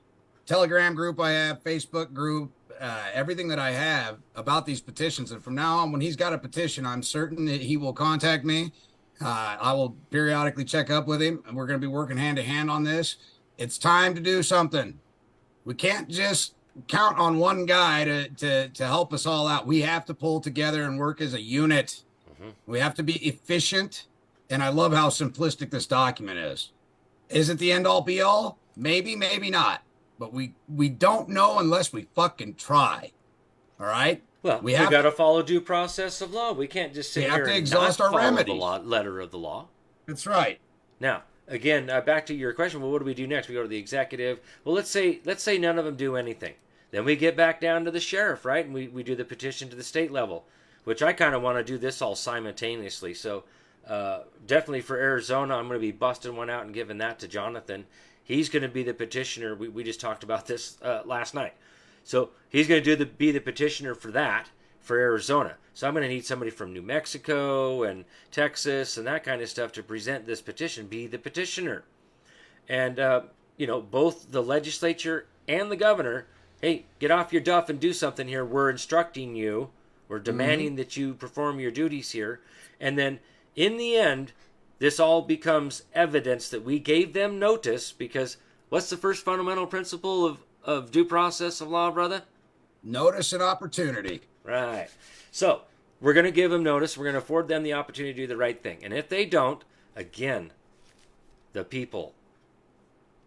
Telegram group I have, Facebook group, everything that I have about these petitions. And from now on, when he's got a petition, I'm certain that he will contact me. I will periodically check up with him, and we're going to be working hand to hand on this. It's time to do something. We can't just count on one guy to help us all out. We have to pull together and work as a unit. Mm-hmm. We have to be efficient. And I love how simplistic this document is. Is it the end all be all? Maybe, maybe not. But we don't know unless we fucking try. All right? Well, we got to follow due process of law. We can't just sit here and not follow the letter of the law. That's right. Now, again, back to your question. Well, what do we do next? We go to the executive. Well, let's say none of them do anything. Then we get back down to the sheriff, right? And we do the petition to the state level, which I kind of want to do this all simultaneously. So definitely for Arizona, I'm going to be busting one out and giving that to Jonathan. He's going to be the petitioner. We just talked about this last night. So he's going to be the petitioner for that, for Arizona. So I'm going to need somebody from New Mexico and Texas and that kind of stuff to present this petition, be the petitioner. And, both the legislature and the governor, hey, get off your duff and do something here. We're instructing you. We're demanding that you perform your duties here. And then in the end, this all becomes evidence that we gave them notice, because what's the first fundamental principle of due process of law, brother? Notice and opportunity. Right. So we're going to give them notice. We're going to afford them the opportunity to do the right thing. And if they don't, again, the people,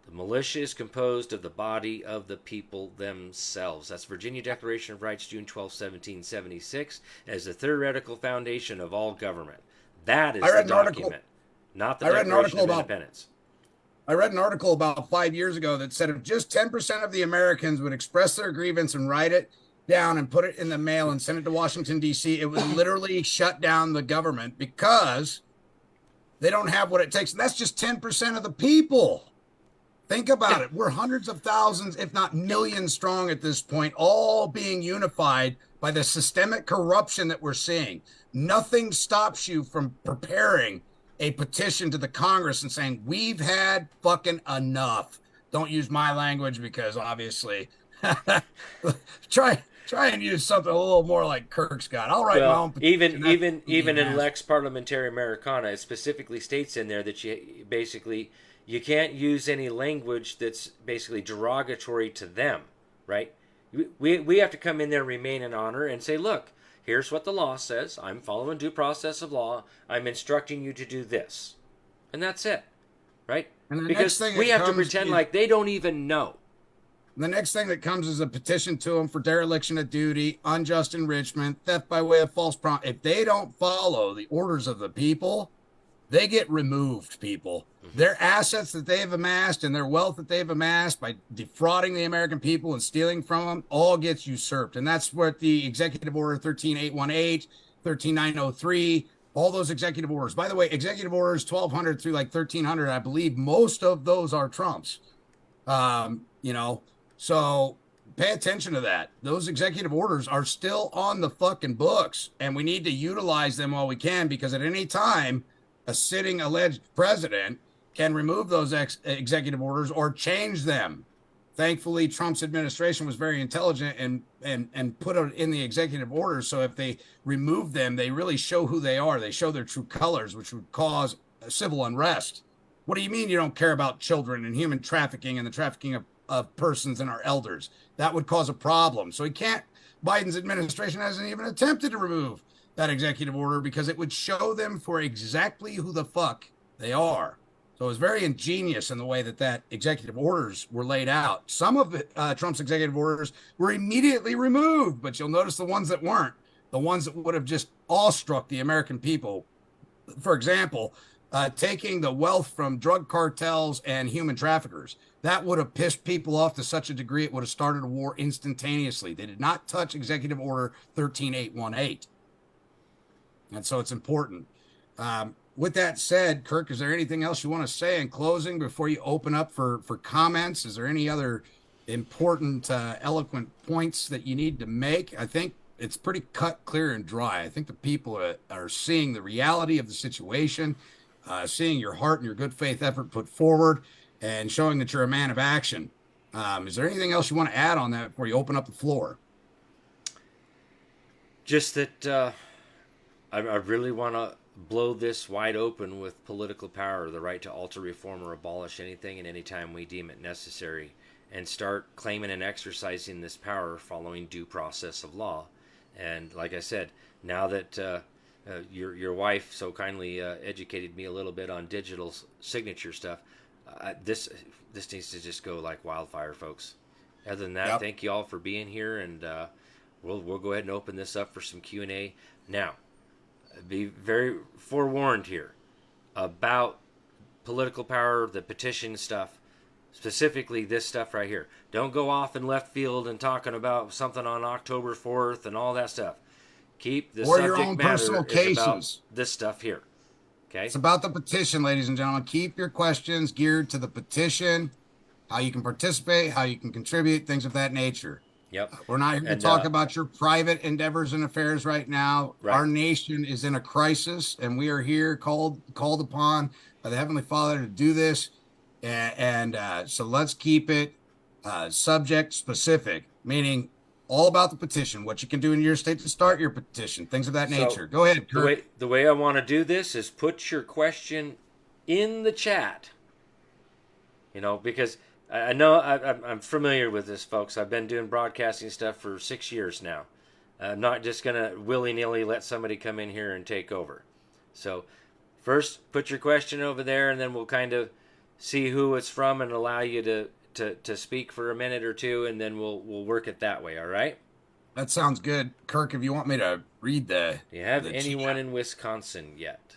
the militia is composed of the body of the people themselves. That's Virginia Declaration of Rights, June 12, 1776, as the theoretical foundation of all government. That is the document, not the Declaration of Independence. I read an article about 5 years ago that said if just 10% of the Americans would express their grievance and write it down and put it in the mail and send it to Washington, D.C., it would literally shut down the government, because they don't have what it takes. And that's just 10% of the people. Think about it. We're hundreds of thousands, if not millions strong at this point, all being unified by the systemic corruption that we're seeing. Nothing stops you from preparing a petition to the Congress and saying, we've had fucking enough. Don't use my language, because obviously try and use something a little more like Kirk's got. I'll write my own petition. Even in Lex Parliamentary Americana, it specifically states in there that you can't use any language that's basically derogatory to them. right? We have to come in there, remain in honor, and say, look, here's what the law says. I'm following due process of law. I'm instructing you to do this. And that's it, right? And the Because next thing we that have to comes pretend is, like they don't even know. the next thing that comes is a petition to them for dereliction of duty, unjust enrichment, theft by way of false promise. If they don't follow the orders of the people, they get removed, people. Their assets that they've amassed and their wealth that they've amassed by defrauding the American people and stealing from them all gets usurped. And that's what the Executive Order 13818, 13903, all those executive orders. By the way, executive orders 1200 through like 1300, I believe most of those are Trump's. So pay attention to that. Those executive orders are still on the fucking books, and we need to utilize them while we can, because at any time, a sitting alleged president can remove those executive orders or change them. Thankfully, Trump's administration was very intelligent and put it in the executive orders. So if they remove them, they really show who they are. They show their true colors, which would cause civil unrest. What do you mean you don't care about children and human trafficking and the trafficking of persons and our elders? That would cause a problem. So Biden's administration hasn't even attempted to remove that executive order because it would show them for exactly who the fuck they are. So it was very ingenious in the way that executive orders were laid out. Some of Trump's executive orders were immediately removed, but you'll notice the ones that weren't, the ones that would have just awestruck the American people. For example, taking the wealth from drug cartels and human traffickers. That would have pissed people off to such a degree it would have started a war instantaneously. They did not touch Executive Order 13818. And so it's important. With that said, Kirk, is there anything else you want to say in closing before you open up for comments? Is there any other important, eloquent points that you need to make? I think it's pretty cut, clear, and dry. I think the people are seeing the reality of the situation, seeing your heart and your good faith effort put forward, and showing that you're a man of action. Is there anything else you want to add on that before you open up the floor? Just that I really want to blow this wide open with political power, the right to alter, reform, or abolish anything and anytime we deem it necessary, and start claiming and exercising this power following due process of law. And like I said, now that your wife so kindly educated me a little bit on digital signature stuff, this needs to just go like wildfire, folks. Other than that, Thank you all for being here, and we'll go ahead and open this up for some Q&A. Now, be very forewarned here about political power, the petition stuff, specifically this stuff right here. Don't go off in left field and talking about something on October 4th and all that stuff. Keep the or subject your own matter personal is cases. about this stuff here. Okay? It's about the petition, ladies and gentlemen. Keep your questions geared to the petition, how you can participate, how you can contribute, things of that nature. Yep. We're not here to talk about your private endeavors and affairs right now. Right. Our nation is in a crisis, and we are here called upon by the Heavenly Father to do this. And so let's keep it subject specific, meaning all about the petition, what you can do in your state to start your petition, things of that nature. Go ahead, Kirk. The way I want to do this is put your question in the chat, because I know I'm familiar with this, folks. I've been doing broadcasting stuff for 6 years now. I'm not just going to willy-nilly let somebody come in here and take over. So first, put your question over there, and then we'll kind of see who it's from and allow you to speak for a minute or two, and then we'll work it that way, all right? That sounds good. Kirk, if you want me to read do you have anyone in Wisconsin yet?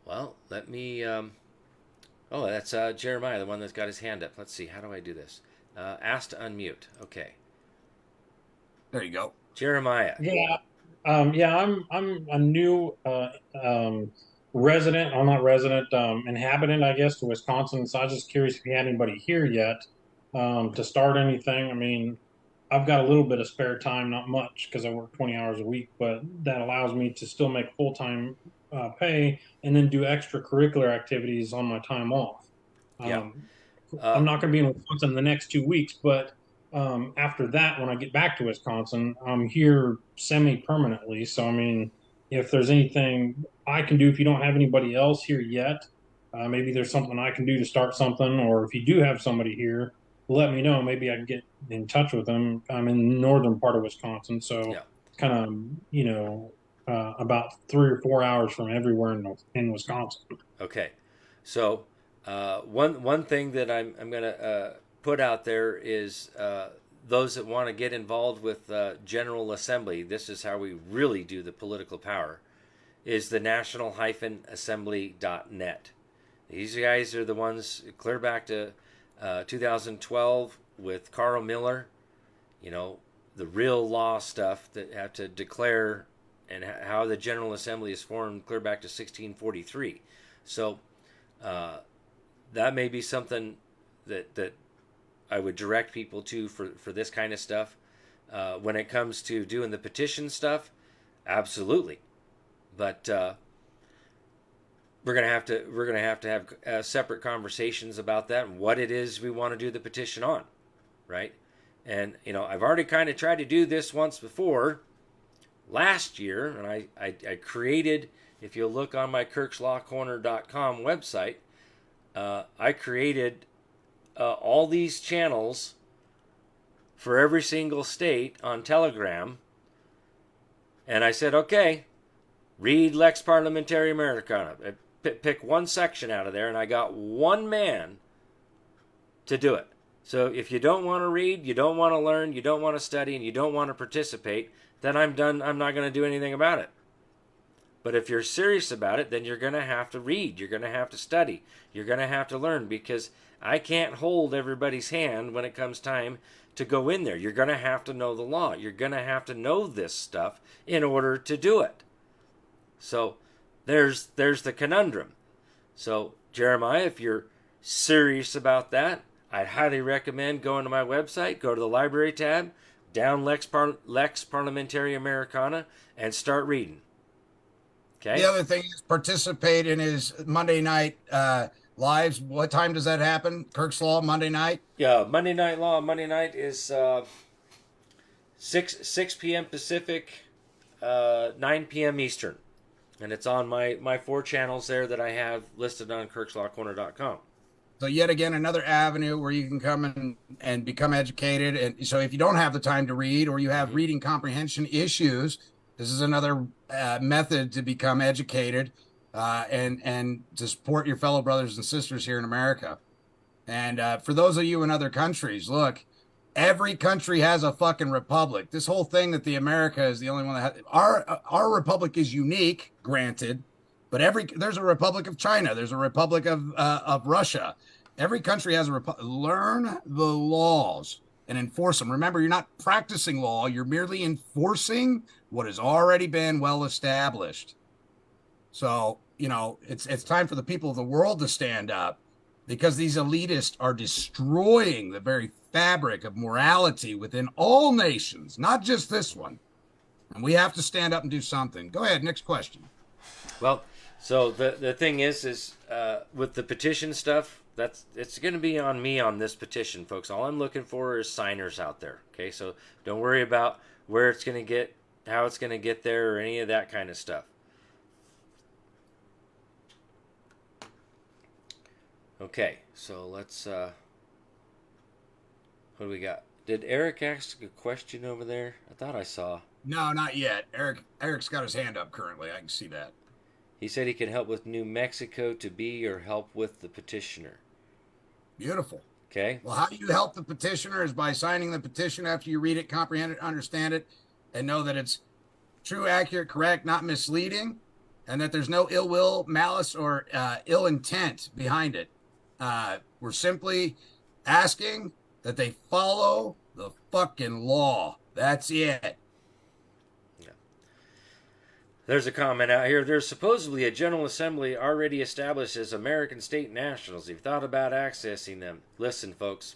Well, let me... Oh, that's Jeremiah, the one that's got his hand up. Let's see. How do I do this? Ask to unmute. Okay. There you go. Jeremiah. Yeah. I'm a new resident. I'm not resident. Inhabitant, I guess, to Wisconsin. So I was just curious if you had anybody here yet to start anything. I mean, I've got a little bit of spare time, not much, because I work 20 hours a week, but that allows me to still make full-time pay and then do extracurricular activities on my time off. I'm not going to be in Wisconsin the next 2 weeks, but after that, when I get back to Wisconsin, I'm here semi-permanently. So, I mean, if there's anything I can do, if you don't have anybody else here yet, maybe there's something I can do to start something, or if you do have somebody here, let me know. Maybe I can get in touch with them. I'm in the northern part of Wisconsin, so Yeah. kind of, about 3 or 4 hours from everywhere in Wisconsin. Okay. So one thing that I'm going to put out there is those that want to get involved with General Assembly. This is how we really do the political power. Is the national-assembly.net. These guys are the ones clear back to 2012 with Carl Miller. You know, the real law stuff that have to declare and how the General Assembly is formed clear back to 1643. So that may be something that I would direct people to for this kind of stuff. When it comes to doing the petition stuff, absolutely. But we're gonna have to have separate conversations about that and what it is we want to do the petition on, right? And I've already kind of tried to do this once before, last year, and I created. If you look on my kirkslawcorner.com website, I created all these channels for every single state on Telegram, and I said, okay, read Lex Parliamentary Americana. Pick one section out of there, and I got one man to do it. So if you don't want to read, you don't want to learn, you don't want to study, and you don't want to participate, then I'm done. I'm not going to do anything about it. But if you're serious about it, then you're going to have to read. You're going to have to study. You're going to have to learn, because I can't hold everybody's hand when it comes time to go in there. You're going to have to know the law. You're going to have to know this stuff in order to do it. So there's the conundrum. So Jeremiah, if you're serious about that, I'd highly recommend going to my website, go to the library tab, down Lex Parliamentary Americana, and start reading. Okay. The other thing is participate in his Monday night lives. What time does that happen? Kirk's Law Monday night? Yeah, Monday Night Law. Monday night is 6 p.m. Pacific, 9 p.m. Eastern. And it's on my 4 channels there that I have listed on kirkslawcorner.com. So yet again, another avenue where you can come and become educated. And so if you don't have the time to read, or you have reading comprehension issues, this is another method to become educated and to support your fellow brothers and sisters here in America. And for those of you in other countries, look, every country has a fucking republic. This whole thing that the America is the only one that has, our republic is unique, granted, but there's a Republic of China, there's a Republic of Russia. Every country has a republic. Learn the laws and enforce them. Remember, you're not practicing law, you're merely enforcing what has already been well established. So, it's time for the people of the world to stand up, because these elitists are destroying the very fabric of morality within all nations, not just this one. And we have to stand up and do something. Go ahead, next question. Well, so the thing is with the petition stuff, it's going to be on me on this petition, folks. All I'm looking for is signers out there. Okay, so don't worry about where it's going to get, how it's going to get there, or any of that kind of stuff. Okay, so let's what do we got? Did Eric ask a question over there? I thought I saw. No, not yet. Eric's got his hand up currently. I can see that. He said he can help with New Mexico to be, or help with the petitioner. Beautiful. Okay. Well, how do you help the petitioner is by signing the petition after you read it, comprehend it, understand it, and know that it's true, accurate, correct, not misleading, and that there's no ill will, malice, or ill intent behind it. We're simply asking that they follow the fucking law. That's it. There's a comment out here. There's supposedly a General Assembly already established as American state nationals. You've thought about accessing them. Listen, folks,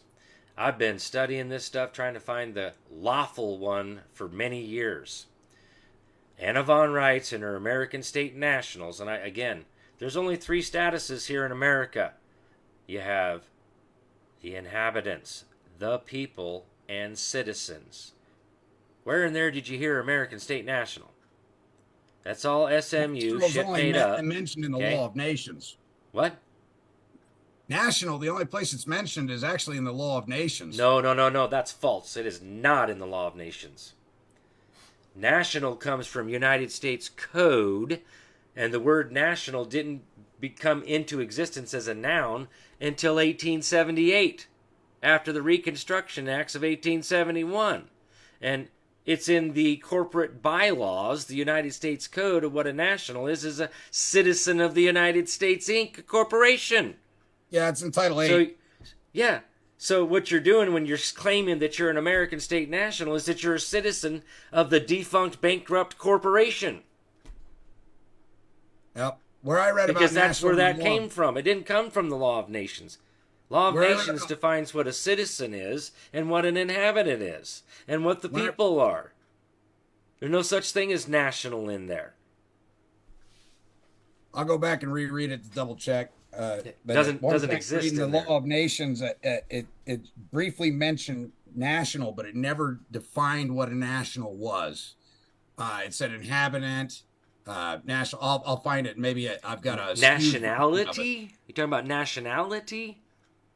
I've been studying this stuff, trying to find the lawful one for many years. Anna Von writes in her American state nationals, and again, there's only 3 statuses here in America. You have the inhabitants, the people, and citizens. Where in there did you hear American state national? That's all SMU shit made up. Mentioned in the Law of Nations. What? National, the only place it's mentioned is actually in the Law of Nations. No. That's false. It is not in the Law of Nations. National comes from United States Code, and the word national didn't become into existence as a noun until 1878, after the Reconstruction Acts of 1871. And it's in the corporate bylaws, the United States Code, of what a national is a citizen of the United States, Inc., a corporation. Yeah, it's in Title 8. So what you're doing when you're claiming that you're an American state national is that you're a citizen of the defunct bankrupt corporation. Yep. Where I read because about that's where that came from. It didn't come from the Law of Nations. Law of Nations defines what a citizen is and what an inhabitant is and what the people are. There's no such thing as national in there. I'll go back and reread it to double check. It doesn't exist in the there. Law of Nations. It briefly mentioned national, but it never defined what a national was. It said inhabitant, national. I'll find it. Maybe I've got a nationality. You talking about nationality?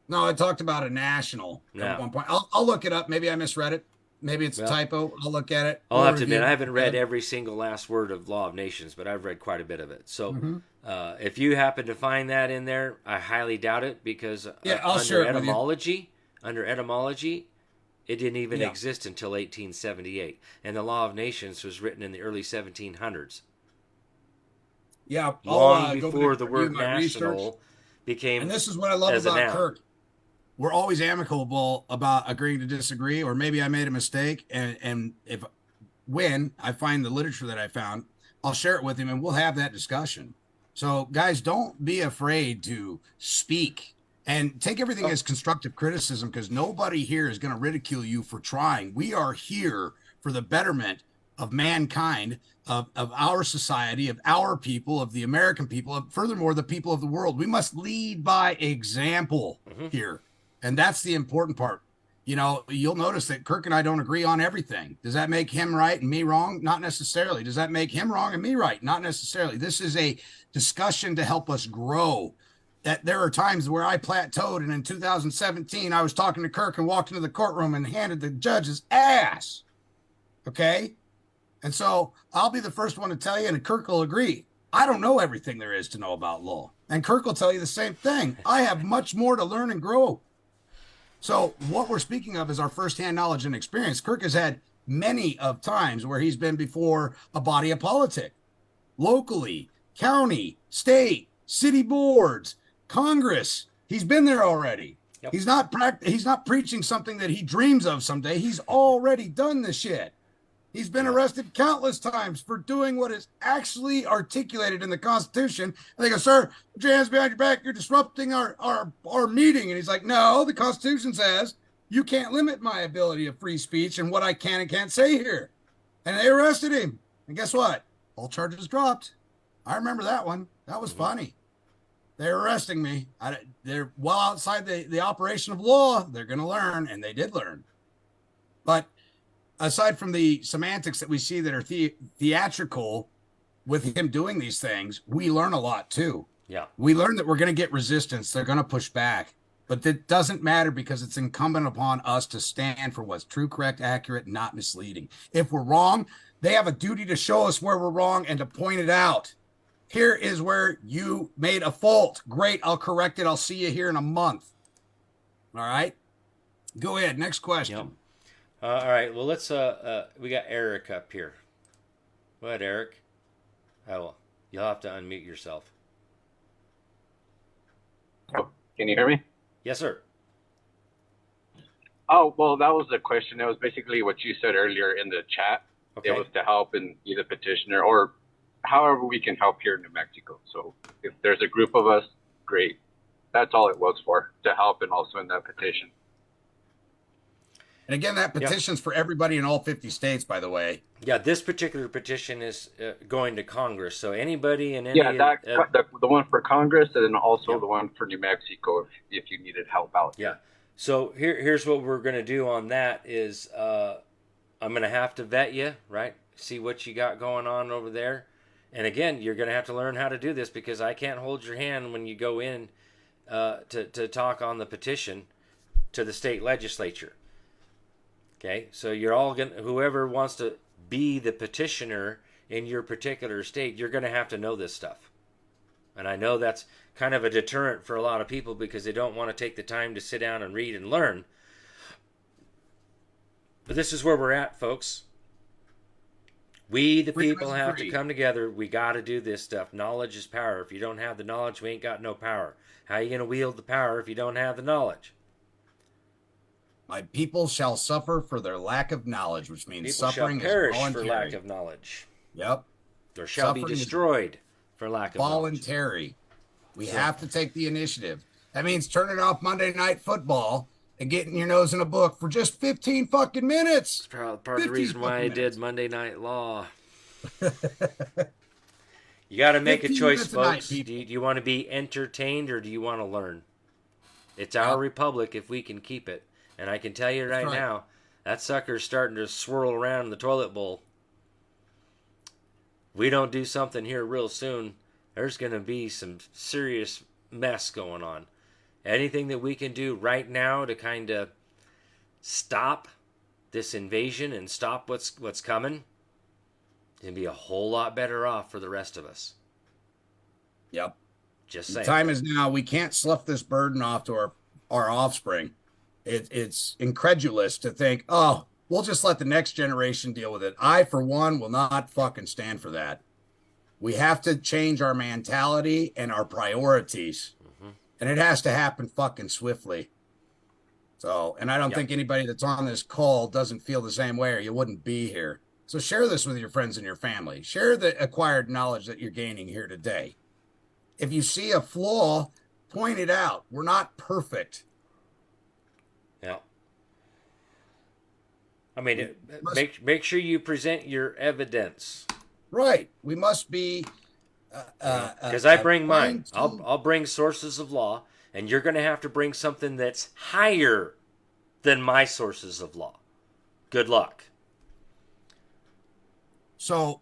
No, I talked about a national at one point. I'll look it up. Maybe I misread it. Maybe it's a typo. I'll look at it. I'll have to admit, I haven't read every single last word of Law of Nations, but I've read quite a bit of it. So if you happen to find that in there, I highly doubt it because I'll share it under etymology, it didn't even exist until 1878. And the Law of Nations was written in the early 1700s. Yeah, long before the word national became. And this is what I love about Kirk. We're always amicable about agreeing to disagree, or maybe I made a mistake. And when I find the literature that I found, I'll share it with him and we'll have that discussion. So guys, don't be afraid to speak and take everything as constructive criticism, because nobody here is going to ridicule you for trying. We are here for the betterment of mankind, of our society, of our people, of the American people, of furthermore, the people of the world. We must lead by example here. And that's the important part. You know, you'll notice that Kirk and I don't agree on everything. Does that make him right and me wrong? Not necessarily. Does that make him wrong and me right? Not necessarily. This is a discussion to help us grow. That there are times where I plateaued, and in 2017, I was talking to Kirk and walked into the courtroom and handed the judge his ass. Okay? And so I'll be the first one to tell you, and Kirk will agree. I don't know everything there is to know about law. And Kirk will tell you the same thing. I have much more to learn and grow. So what we're speaking of is our firsthand knowledge and experience. Kirk has had many of times where he's been before a body of politic, locally, county, state, city boards, Congress. He's been there already. Yep. He's not preaching something that he dreams of someday. He's already done this shit. He's been arrested countless times for doing what is actually articulated in the Constitution. And they go, sir, put your hands behind your back. You're disrupting our meeting. And he's like, no, the Constitution says you can't limit my ability of free speech and what I can and can't say here. And they arrested him. And guess what? All charges dropped. I remember that one. That was funny. They're arresting me. They're well outside the operation of law. They're going to learn. And they did learn. But aside from the semantics that we see that are theatrical with him doing these things, we learn a lot too. Yeah. We learn that we're going to get resistance. They're going to push back, but that doesn't matter because it's incumbent upon us to stand for what's true, correct, accurate, not misleading. If we're wrong, they have a duty to show us where we're wrong and to point it out. Here is where you made a fault. Great. I'll correct it. I'll see you here in a month. All right. Go ahead. Next question. Yep. All right, well, let's, we got Eric up here. Go ahead, Eric. Oh, well, you'll have to unmute yourself. Oh, can you hear me? Yes, sir. Oh, well, that was the question. It was basically what you said earlier in the chat. Okay. It was to help in either petitioner or however we can help here in New Mexico. So if there's a group of us, great. That's all it was for, to help and also in that petition. And again, that petition's for everybody in all 50 states, by the way. Yeah, this particular petition is going to Congress. So anybody in any... Yeah, the one for Congress and then also the one for New Mexico if you needed help out. Yeah. So here's what we're going to do on that is I'm going to have to vet you, right? See what you got going on over there. And again, you're going to have to learn how to do this because I can't hold your hand when you go in to talk on the petition to the state legislature. Okay, so you're all gonna, whoever wants to be the petitioner in your particular state, you're going to have to know this stuff. And I know that's kind of a deterrent for a lot of people because they don't want to take the time to sit down and read and learn. But this is where we're at, folks. We, the people, have to come together. We got to do this stuff. Knowledge is power. If you don't have the knowledge, we ain't got no power. How are you going to wield the power if you don't have the knowledge? My people shall suffer for their lack of knowledge, which means people suffering shall perish is voluntary. For lack of knowledge. Yep. Or shall be destroyed for lack of voluntary. We have to take the initiative. That means turning off Monday Night Football and getting your nose in a book for just 15 fucking minutes. It's part of the reason why I did Monday Night Law. You got to make a choice, folks. Do you want to be entertained or do you want to learn? It's our republic if we can keep it. And I can tell you right now, that sucker's starting to swirl around in the toilet bowl. We don't do something here real soon, there's going to be some serious mess going on. Anything that we can do right now to kind of stop this invasion and stop what's coming, going to be a whole lot better off for the rest of us. Yep. Just saying. The time is now. We can't slough this burden off to our offspring. It's incredulous to think, oh, we'll just let the next generation deal with it. I, for one, will not fucking stand for that. We have to change our mentality and our priorities. Mm-hmm. And it has to happen fucking swiftly. So, and I don't think anybody that's on this call doesn't feel the same way or you wouldn't be here. So share this with your friends and your family. Share the acquired knowledge that you're gaining here today. If you see a flaw, point it out. We're not perfect. Yeah. I mean, make sure you present your evidence. Right. We must be. Because I bring mine. I'll bring sources of law, and you're going to have to bring something that's higher than my sources of law. Good luck. So,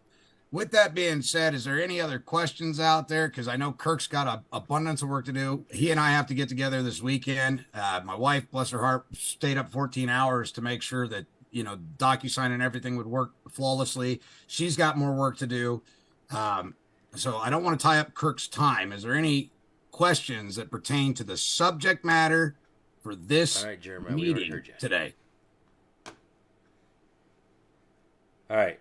with that being said, is there any other questions out there? Because I know Kirk's got an abundance of work to do. He and I have to get together this weekend. My wife, bless her heart, stayed up 14 hours to make sure that, DocuSign and everything would work flawlessly. She's got more work to do. So I don't want to tie up Kirk's time. Is there any questions that pertain to the subject matter for this meeting today? All right.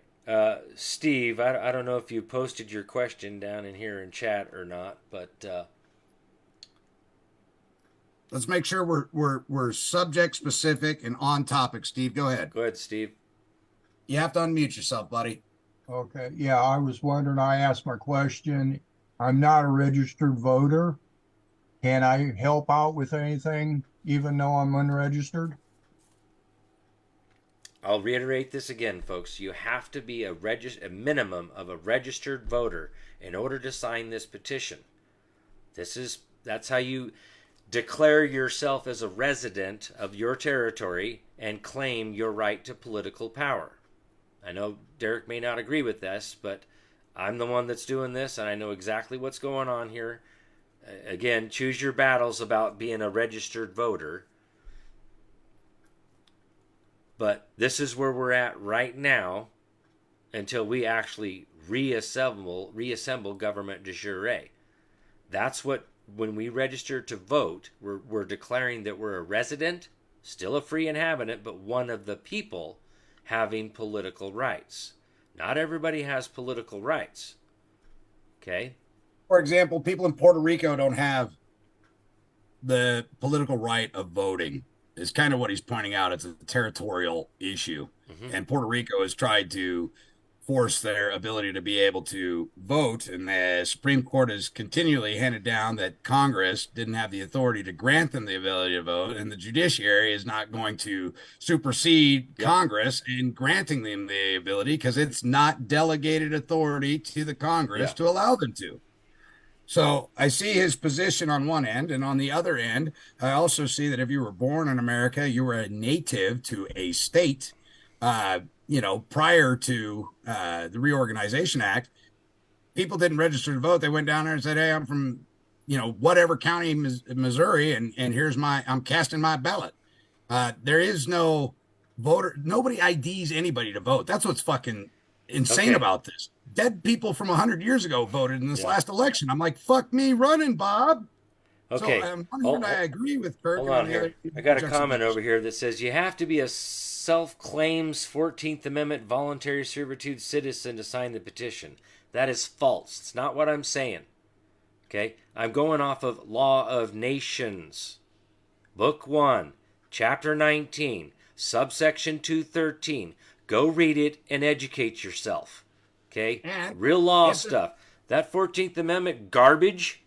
Steve, I don't know if you posted your question down in here in chat or not, but let's make sure we're subject specific and on topic. Steve, go ahead. Go ahead, Steve. You have to unmute yourself, buddy. Okay. Yeah, I was wondering, I asked my question. I'm not a registered voter. Can I help out with anything even though I'm unregistered? I'll reiterate this again, folks. You have to be a minimum of a registered voter in order to sign this petition. That's how you declare yourself as a resident of your territory and claim your right to political power. I know Derrick may not agree with this, but I'm the one that's doing this, and I know exactly what's going on here. Again, choose your battles about being a registered voter. But this is where we're at right now until we actually reassemble government de jure. That's what, when we register to vote, we're declaring that we're a resident, still a free inhabitant, but one of the people having political rights. Not everybody has political rights. Okay? For example, people in Puerto Rico don't have the political right of voting. Is kind of what he's pointing out. It's a territorial issue. Mm-hmm. And Puerto Rico has tried to force their ability to be able to vote. And the Supreme Court has continually handed down that Congress didn't have the authority to grant them the ability to vote. And the judiciary is not going to supersede Congress in granting them the ability because it's not delegated authority to the Congress to allow them to. So I see his position on one end, and on the other end, I also see that if you were born in America, you were a native to a state, prior to the Reorganization Act. People didn't register to vote. They went down there and said, hey, I'm from whatever county, Missouri, and I'm casting my ballot. There is no voter. Nobody IDs anybody to vote. That's what's fucking insane Okay. about this. Dead people from 100 years ago voted in this Yeah. last election. I'm like, fuck me running, Bob. So Okay. on one hand, I agree with Kirk, Hold and on on the here. other, I got a juxtaposition. comment over here that says you have to be a self-claims 14th Amendment voluntary servitude citizen to sign the petition. That is false. It's not what I'm saying. Okay? I'm going off of Law of Nations. Book 1, Chapter 19, subsection 213. Go read it and educate yourself. Okay? And Real law it's a- stuff. That 14th Amendment garbage,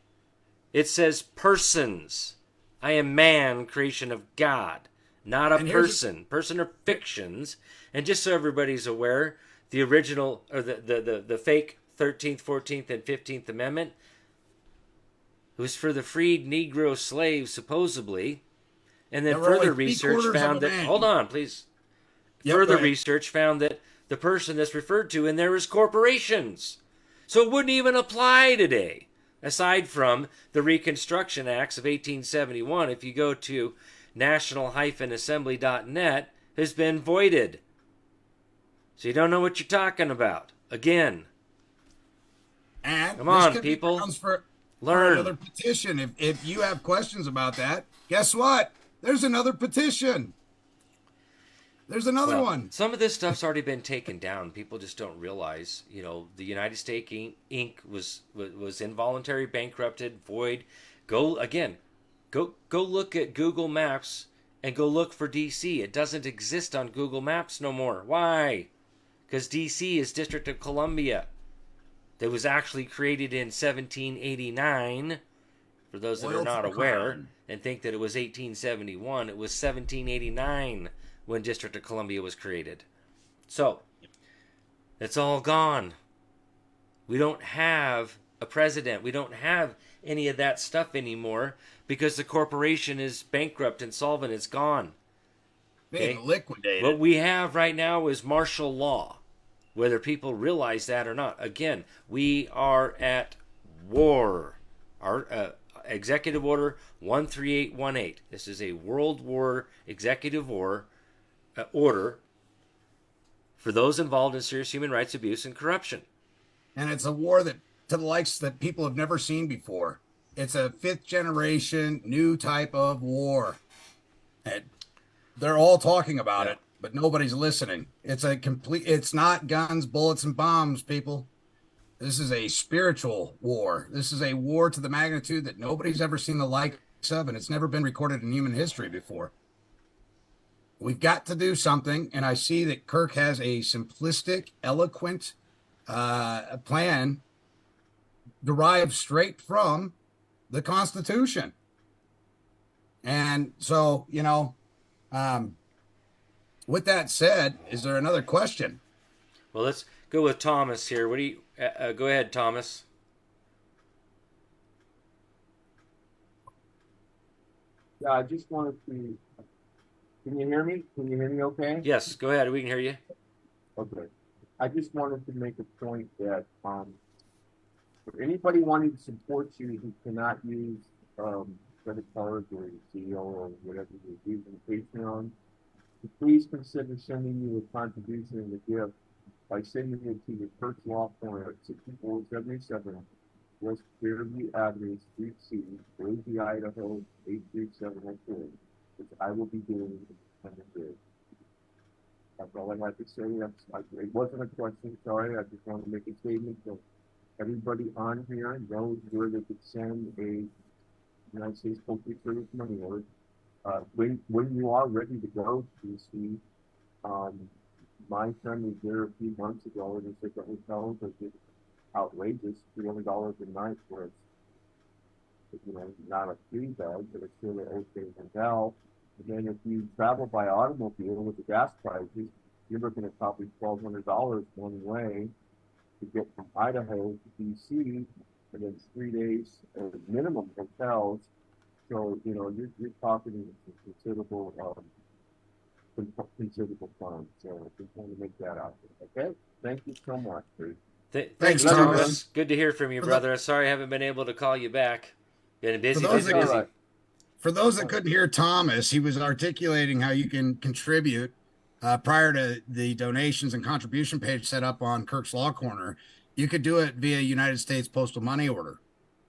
it says persons. I am man, creation of God, not a And here's person. Person are fictions. And just so everybody's aware, the original, or the fake 13th, 14th, and 15th Amendment was for the freed Negro slaves, supposedly. And then There were further only research 3/4 of found a that, man. hold on, please. Yep, go Further ahead. research found that the person that's referred to in there is corporations. So it wouldn't even apply today. Aside from the Reconstruction Acts of 1871, if you go to national-assembly.net, has been voided. So you don't know what you're talking about. Again, And come this on, could be people. grounds for Learn. another petition. If you have questions about that, guess what? There's another petition. There's another one. Some of this stuff's already been taken down. People just don't realize, the United States Inc. was involuntary bankrupted, void. Go look at Google Maps and go look for DC. It doesn't exist on Google Maps no more. Why? Because DC is District of Columbia. That was actually created in 1789. For those that are not aware and think that it was 1871, it was 1789 when District of Columbia was created. So, it's all gone. We don't have a president. We don't have any of that stuff anymore because the corporation is bankrupt, insolvent. It's gone. Being liquidated. What we have right now is martial law, whether people realize that or not. Again, we are at war. Our Executive Order 13818. This is a World War Executive Order for those involved in serious human rights abuse and corruption. And it's a war that to the likes that people have never seen before. It's a 5th generation new type of war. And they're all talking about it, but nobody's listening. It's not guns, bullets, and bombs, people. This is a spiritual war. This is a war to the magnitude that nobody's ever seen the likes of, and it's never been recorded in human history before. We've got to do something, and I see that Kirk has a simplistic, eloquent plan derived straight from the Constitution. And so, with that said, is there another question? Well, let's go with Thomas here. What do you? Go ahead, Thomas. Yeah, I just wanted to. Can you hear me? Can you hear me okay? Yes, go ahead. We can hear you. Okay. I just wanted to make a point that for anybody wanting to support you who cannot use credit cards or Zelle or whatever you're using Patreon, please consider sending you a contribution and a gift by sending it to the Kirk Law Firm at 6477 West Fairview Avenue, Suite C, Boise, Idaho 83704, which I will be doing in the That's all I had to say. It wasn't a question, sorry. I just want to make a statement so everybody on here knows where they could send a United States Postal Service money order. When you are ready to go to DC, my friend was there a few months ago and he said the hotels are just outrageous, $300 a night for it's not a free bed, but it's still an okay hotel. And then if you travel by automobile with the gas prices, you're looking at probably $1,200 one way to get from Idaho to DC, and then 3 days of minimum hotels. So you're talking considerable funds. So I just want to make that out there. Okay, thank you so much. Thanks, Thomas. Good to hear from you, brother. Sorry I haven't been able to call you back. Been busy, For those busy, that- busy. All right. For those that couldn't hear Thomas, he was articulating how you can contribute prior to the donations and contribution page set up on Kirk's Law Corner. You could do it via United States Postal Money Order.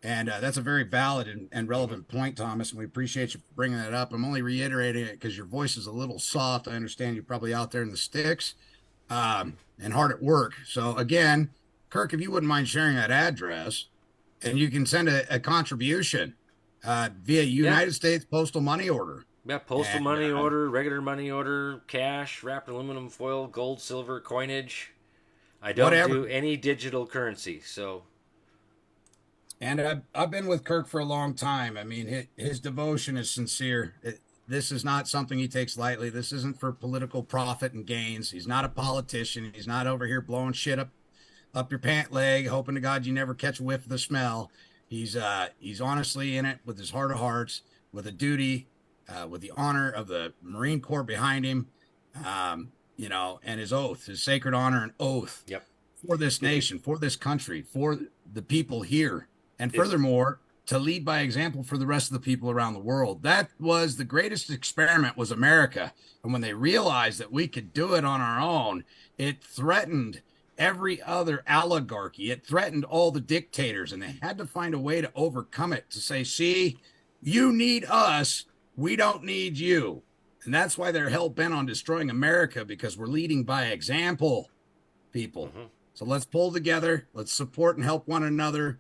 And that's a very valid and relevant point, Thomas, and we appreciate you bringing that up. I'm only reiterating it because your voice is a little soft. I understand you're probably out there in the sticks and hard at work. So, again, Kirk, if you wouldn't mind sharing that address, and you can send a contribution via United States Postal Money Order. Yeah, postal money order, regular money order, cash, wrapped aluminum foil, gold, silver, coinage. I don't do any digital currency, so. And I've been with Kirk for a long time. I mean, his devotion is sincere. This is not something he takes lightly. This isn't for political profit and gains. He's not a politician. He's not over here blowing shit up your pant leg, hoping to God you never catch a whiff of the smell. He's honestly in it with his heart of hearts, with a duty, with the honor of the Marine Corps behind him, and his oath, his sacred honor and oath for this nation, for this country, for the people here. And furthermore, to lead by example for the rest of the people around the world. That was the greatest experiment, was America. And when they realized that we could do it on our own, it threatened every other oligarchy. It threatened all the dictators, and they had to find a way to overcome it, to say, see, you need us, we don't need you. And that's why they're hell-bent on destroying America, because we're leading by example, people. So let's pull together, let's support and help one another.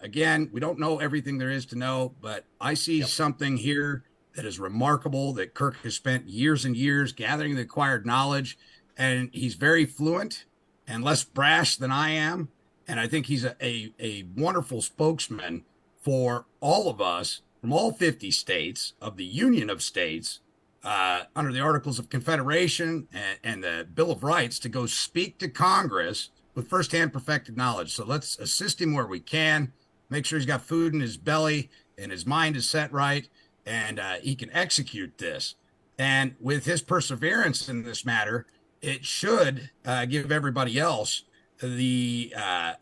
Again, we don't know everything there is to know, but I see something here that is remarkable, that Kirk has spent years and years gathering the acquired knowledge, and he's very fluent and less brash than I am. And I think he's a wonderful spokesman for all of us from all 50 states of the Union of States under the Articles of Confederation and the Bill of Rights to go speak to Congress with firsthand perfected knowledge. So let's assist him where we can, make sure he's got food in his belly and his mind is set right, and he can execute this. And with his perseverance in this matter, it should give everybody else the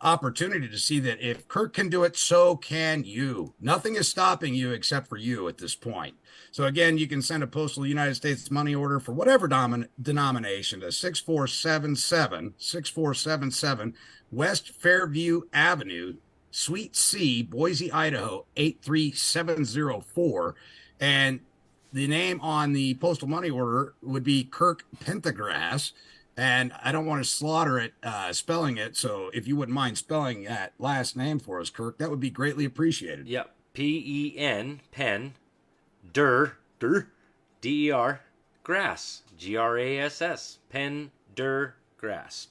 opportunity to see that if Kirk can do it, so can you. Nothing is stopping you except for you at this point. So again, you can send a postal United States money order for whatever denomination to 6477 West Fairview Avenue, Suite C, Boise, Idaho, 83704. And the name on the postal money order would be Kirk Pendergrass. And I don't want to slaughter it spelling it. So if you wouldn't mind spelling that last name for us, Kirk, that would be greatly appreciated. Yep. P-E-N, pen, D-E-R, grass, G-R-A-S-S, Pendergrass.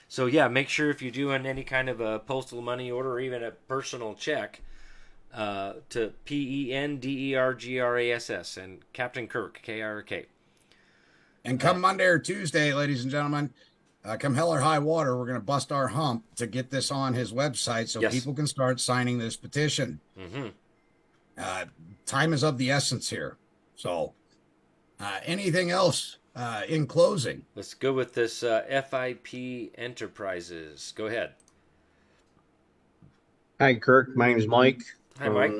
So yeah, make sure if you're doing any kind of a postal money order or even a personal check to P-E-N-D-E-R-G-R-A-S-S and Captain Kirk, K-R-K. And come Monday or Tuesday, ladies and gentlemen, come hell or high water, we're going to bust our hump to get this on his website so people can start signing this petition. Time is of the essence here. So anything else in closing? Let's go with this FIP Enterprises. Go ahead. Hi, Kirk. My name is Mike. Hi, Mike.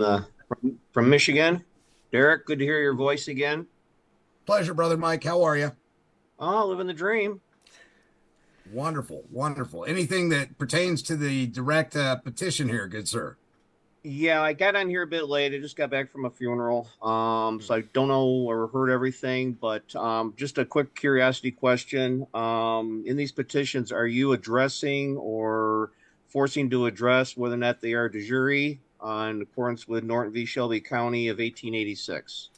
From Michigan. Derrick, good to hear your voice again. Pleasure, brother Mike. How are you? Oh, living the dream. Wonderful, wonderful. Anything that pertains to the direct petition here, good sir? Yeah, I got on here a bit late. I just got back from a funeral, so I don't know or heard everything. But just a quick curiosity question: in these petitions, are you addressing or forcing to address whether or not they are de jure in accordance with Norton v. Shelby County of 1886?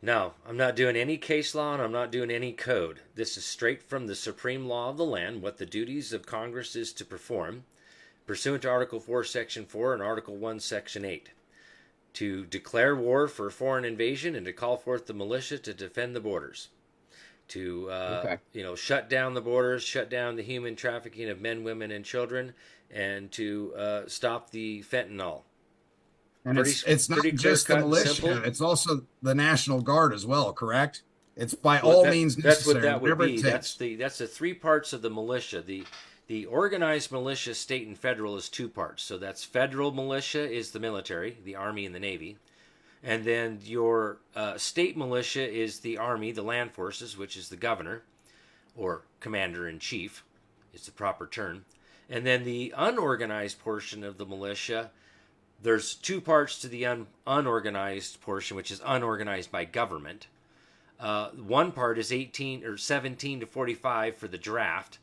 No, I'm not doing any case law and I'm not doing any code. This is straight from the supreme law of the land, what the duties of Congress is to perform, pursuant to Article 4, Section 4 and Article 1, Section 8, to declare war for foreign invasion and to call forth the militia to defend the borders, to shut down the borders, shut down the human trafficking of men, women, and children, and to stop the fentanyl. And it's not just the militia; it's also the National Guard as well. Correct? It's by all means necessary. That's what that would be. That's the three parts of the militia: the The organized militia, state and federal, is two parts. So that's federal militia is the military, the Army and the Navy. And then your state militia is the Army, the land forces, which is the governor, or commander-in-chief is the proper term. And then the unorganized portion of the militia, there's two parts to the unorganized portion, which is unorganized by government. One part is 18 or 17 to 45 for the draft,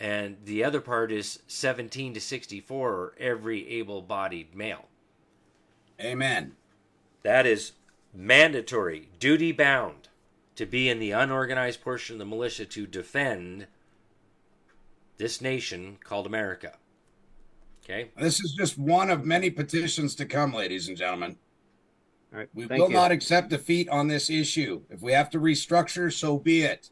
and the other part is 17 to 64 or every able-bodied male. Amen. That is mandatory, duty-bound, to be in the unorganized portion of the militia to defend this nation called America. Okay? This is just one of many petitions to come, ladies and gentlemen. All right. We Thank will you. not accept defeat on this issue. If we have to restructure, so be it.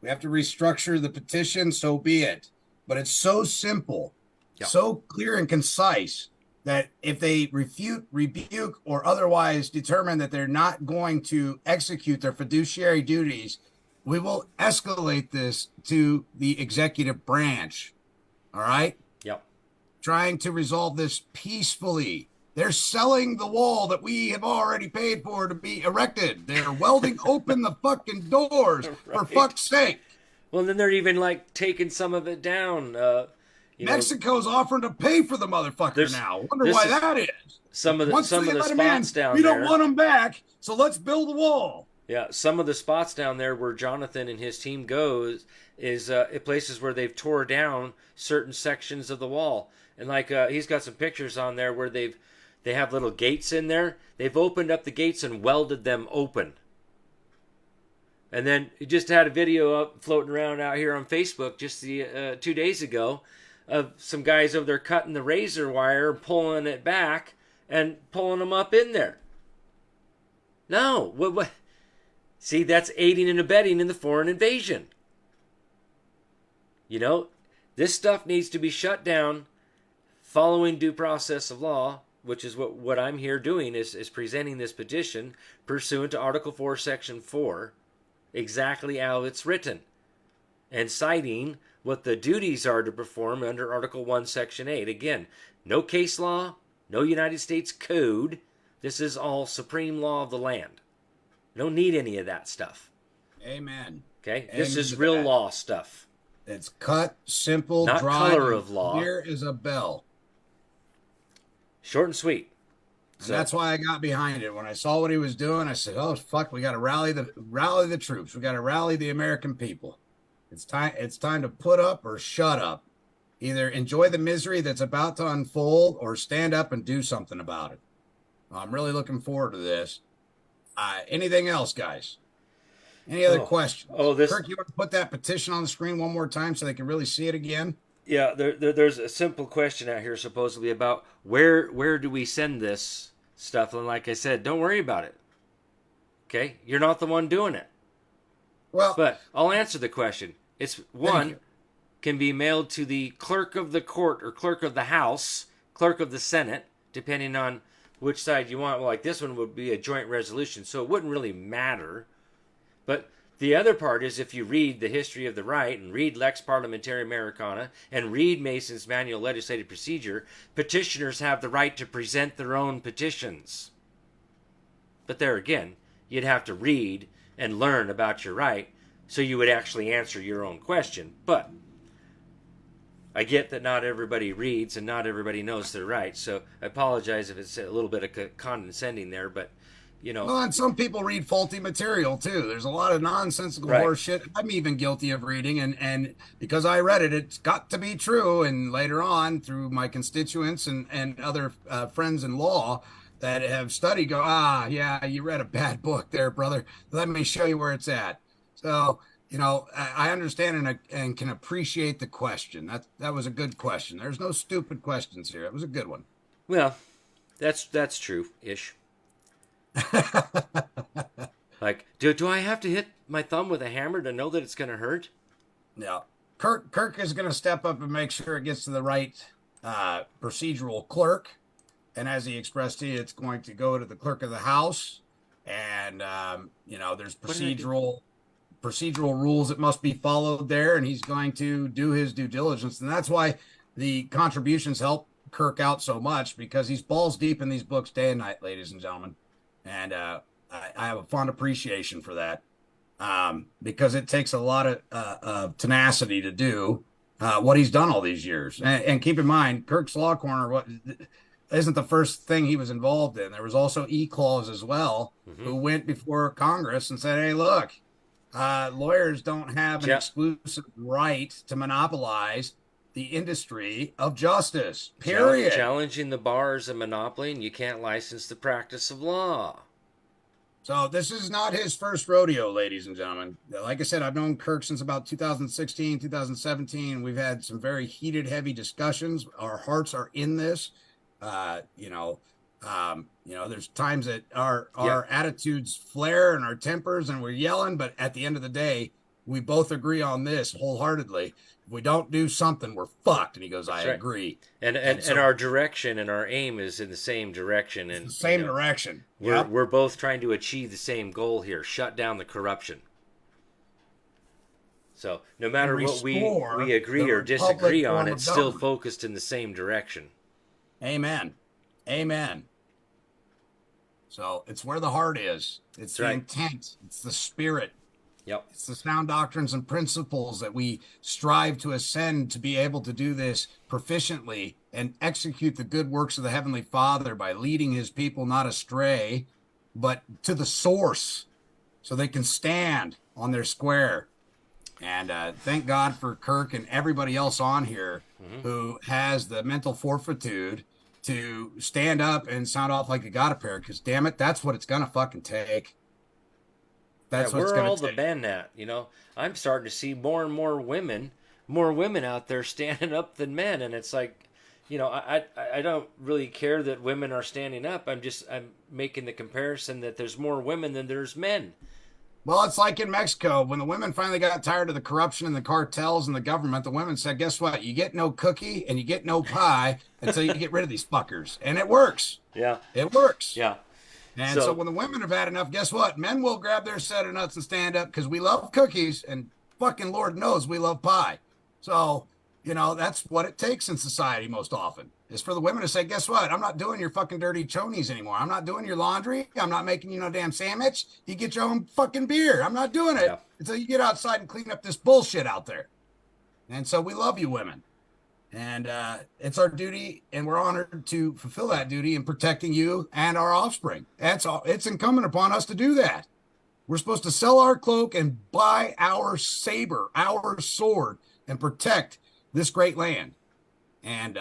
We have to restructure the petition, so be it. But it's so simple, so clear and concise that if they refute, rebuke, or otherwise determine that they're not going to execute their fiduciary duties, we will escalate this to the executive branch. All right? Yep. Trying to resolve this peacefully. They're selling the wall that we have already paid for to be erected. They're welding open the fucking doors, for fuck's sake. Well, then they're even like taking some of it down. Mexico's offering to pay for the motherfucker now. Wonder why that is. Some of the Once they let 'em spots in, down we there. don't want them back, so let's build a wall. Yeah, some of the spots down there where Jonathan and his team goes is places where they've tore down certain sections of the wall, and like he's got some pictures on there where they have little gates in there. They've opened up the gates and welded them open. And then he just had a video up floating around out here on Facebook just 2 days ago of some guys over there cutting the razor wire, pulling it back, and pulling them up in there. No, what? See, that's aiding and abetting in the foreign invasion. You know, this stuff needs to be shut down following due process of law, which is what I'm here doing is presenting this petition pursuant to Article 4, Section 4, exactly how it's written, and citing what the duties are to perform under Article 1, Section 8. Again, no case law, no United States Code. This is all supreme law of the land. You don't need any of that stuff. Amen. Okay? Amen This is to real that. law stuff. It's cut, simple, Not dry, color of law. clear as a bell. Short and sweet. And that's why I got behind it. When I saw what he was doing, I said, "Oh fuck, we got to rally the troops. We got to rally the American people. It's time to put up or shut up. Either enjoy the misery that's about to unfold or stand up and do something about it." I'm really looking forward to this. Anything else, guys? Any other questions? Kirk, you want to put that petition on the screen one more time so they can really see it again? Yeah, there's a simple question out here supposedly about where do we send this stuff, and like I said, don't worry about it. Okay, you're not the one doing it. Well, but I'll answer the question. It's can be mailed to the clerk of the court or clerk of the House, clerk of the Senate, depending on which side you want. Well, like this one would be a joint resolution, so it wouldn't really matter. But the other part is if you read the history of the right and read Lex Parliamentary Americana and read Mason's Manual of Legislative Procedure, petitioners have the right to present their own petitions. But there again, you'd have to read and learn about your right so you would actually answer your own question. But I get that not everybody reads and not everybody knows their rights, so I apologize if it's a little bit of condescending there, but you know. Well, and some people read faulty material too. There's a lot of nonsensical horse shit I'm even guilty of reading, and because I read it, it's got to be true. And later on, through my constituents and other friends in law that have studied, go, yeah, you read a bad book there, brother. Let me show you where it's at. So, you know, I understand and can appreciate the question. That was a good question. There's no stupid questions here. It was a good one. Well, that's true-ish. Like, do I have to hit my thumb with a hammer to know that it's going to hurt? Yeah. Kirk is going to step up and make sure it gets to the right procedural clerk. And as he expressed to you, it's going to go to the clerk of the House. And, you know, there's procedural procedural rules that must be followed there, and he's going to do his due diligence. And that's why the contributions help Kirk out so much, because he's balls deep in these books day and night, ladies and gentlemen. And I have a fond appreciation for that, because it takes a lot of tenacity to do what he's done all these years. And keep in mind, Kirk's Law Corner isn't the first thing he was involved in. There was also E-Clause as well, who went before Congress and said, hey, look, lawyers don't have an exclusive right to monopolize the industry of justice, period. Challenging the bar is a monopoly, and you can't license the practice of law. So this is not his first rodeo, ladies and gentlemen. Like I said, I've known Kirk since about 2016, 2017. We've had some very heated, heavy discussions. Our hearts are in this. There's times that our attitudes flare and our tempers and we're yelling, but at the end of the day, we both agree on this wholeheartedly. If we don't do something, we're fucked. And he goes, I agree. And our direction and our aim is in the same direction. And the same direction. We're both trying to achieve the same goal here: shut down the corruption. So no matter what we agree or disagree on, it's still focused in the same direction. Amen. So it's where the heart is. It's the intent. It's the spirit. Yep. It's the sound doctrines and principles that we strive to ascend to be able to do this proficiently and execute the good works of the Heavenly Father by leading his people not astray, but to the source, so they can stand on their square. And thank God for Kirk and everybody else on here who has the mental fortitude to stand up and sound off like a God of prayer, because damn it, that's what it's gonna fucking take. That's what it's gonna take. Where are all the men at? I'm starting to see more and more women out there standing up than men, and it's like, I don't really care that women are standing up. I'm making the comparison that there's more women than there's men. Well, it's like in Mexico, when the women finally got tired of the corruption and the cartels and the government, the women said, guess what? You get no cookie and you get no pie until you get rid of these fuckers. And it works. Yeah. It works. Yeah. And so when the women have had enough, guess what? Men will grab their set of nuts and stand up, because we love cookies, and fucking Lord knows we love pie. So, that's what it takes in society most often, is for the women to say, guess what? I'm not doing your fucking dirty chonies anymore. I'm not doing your laundry. I'm not making you no damn sandwich. You get your own fucking beer. I'm not doing it until you get outside and clean up this bullshit out there. And so we love you women. And it's our duty, and we're honored to fulfill that duty in protecting you and our offspring. That's all. It's incumbent upon us to do that. We're supposed to sell our cloak and buy our saber, our sword, and protect this great land. And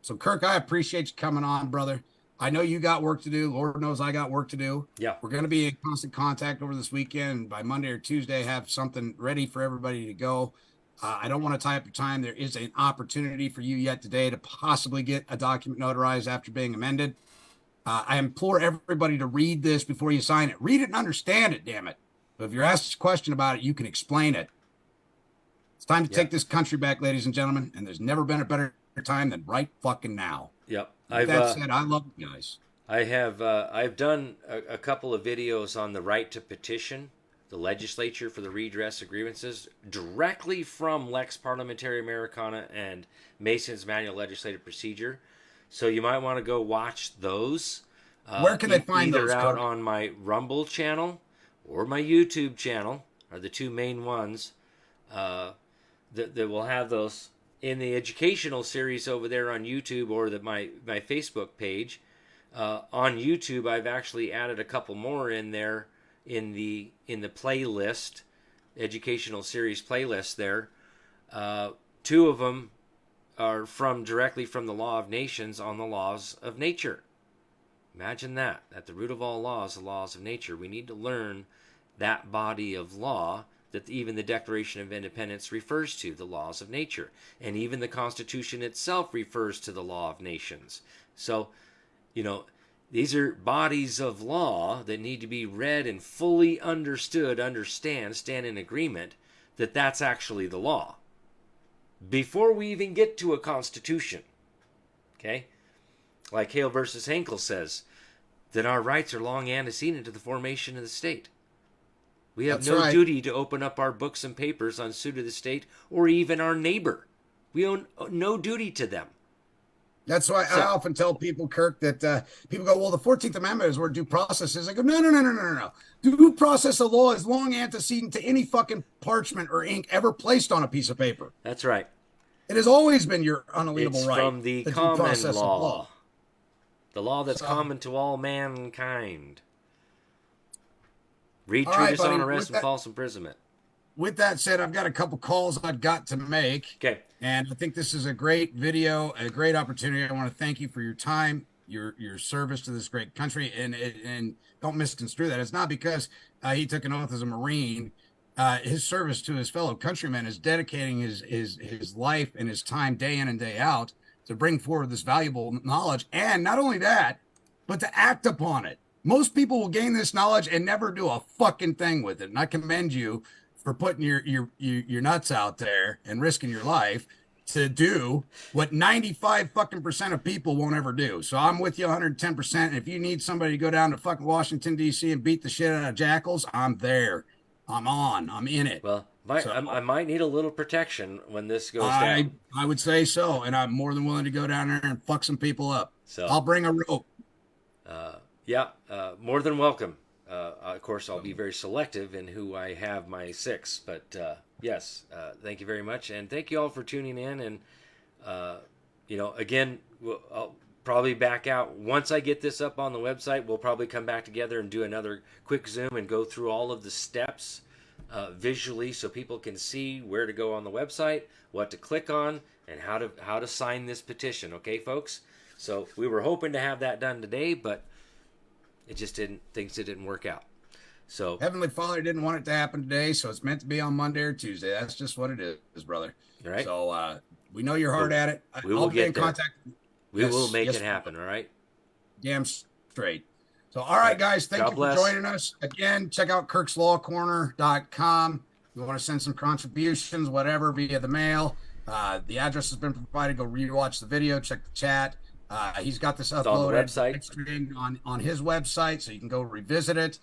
so, Kirk, I appreciate you coming on, brother. I know you got work to do. Lord knows I got work to do. Yeah. We're going to be in constant contact over this weekend. By Monday or Tuesday, have something ready for everybody to go. I don't want to tie up your time. There is an opportunity for you yet today to possibly get a document notarized after being amended. I implore everybody to read this before you sign it. Read it and understand it, damn it. But if you're asked a question about it, you can explain it. It's time to take this country back, ladies and gentlemen, and there's never been a better time than right fucking now. Yep. With that said, I love you guys. I've done a couple of videos on the right to petition the legislature for the redress of grievances directly from Lex Parliamentary Americana and Mason's Manual Legislative Procedure. So you might want to go watch those. Where can they find those? Either out on my Rumble channel or my YouTube channel are the two main ones that will have those in the educational series over there on YouTube, or my Facebook page. On YouTube, I've actually added a couple more in there in the playlist, educational series playlist there. Two of them are directly from the Law of Nations on the laws of nature. Imagine that. At the root of all laws, the laws of nature. We need to learn that body of law that even the Declaration of Independence refers to, the laws of nature. And even the Constitution itself refers to the law of nations. So, these are bodies of law that need to be read and fully understood, stand in agreement that that's actually the law. Before we even get to a constitution. Okay? Like Hale versus Henkel says, that our rights are long antecedent to the formation of the state. We have That's no right. duty to open up our books and papers on suit of the state or even our neighbor. We own no duty to them. That's why So- I often tell people, Kirk, that people go, well, the 14th Amendment is where due process is. I go, no. Due process of law is long antecedent to any fucking parchment or ink ever placed on a piece of paper. That's right. It has always been your unalienable It's right. from the due common process of law. The law that's So- common to all mankind. Read All right, treatise buddy, on arrest with and that- false imprisonment. With that said, I've got a couple calls I've got to make. Okay. And I think this is a great video, a great opportunity. I want to thank you for your time, your service to this great country, and don't misconstrue that. It's not because he took an oath as a Marine. His service to his fellow countrymen is dedicating his life and his time day in and day out to bring forward this valuable knowledge. And not only that, but to act upon it. Most people will gain this knowledge and never do a fucking thing with it. And I commend you for putting your nuts out there and risking your life to do what 95 fucking percent of people won't ever do. So I'm with you 110%. And if you need somebody to go down to fucking Washington, D.C. and beat the shit out of jackals, I'm there. I'm in it. Well, I might need a little protection when this goes I down. would say so. And I'm more than willing to go down there and fuck some people up. So I'll bring a rope. more than welcome. Of course, I'll be very selective in who I have my six, but yes, thank you very much, and thank you all for tuning in. And again, I'll probably back out once I get this up on the website. We'll probably come back together and do another quick Zoom and go through all of the steps visually, so people can see where to go on the website, what to click on, and how to sign this petition. Okay, folks. So we were hoping to have that done today, but things didn't work out. So Heavenly Father didn't want it to happen today, so it's meant to be on Monday or Tuesday. That's just what it is, brother. all right, So we know you're hard at it. we will I'll get be in there. contact. we Yes, will make yes, it happen. All right. Damn straight. So, all right, guys, thank God you bless. for joining us. Again, check out kirkslawcorner.com. If you want to send some contributions, whatever, via the mail. The address has been provided. Go rewatch the video, check the chat. He's got this It's on the uploaded website. streamed on his website, so you can go revisit it.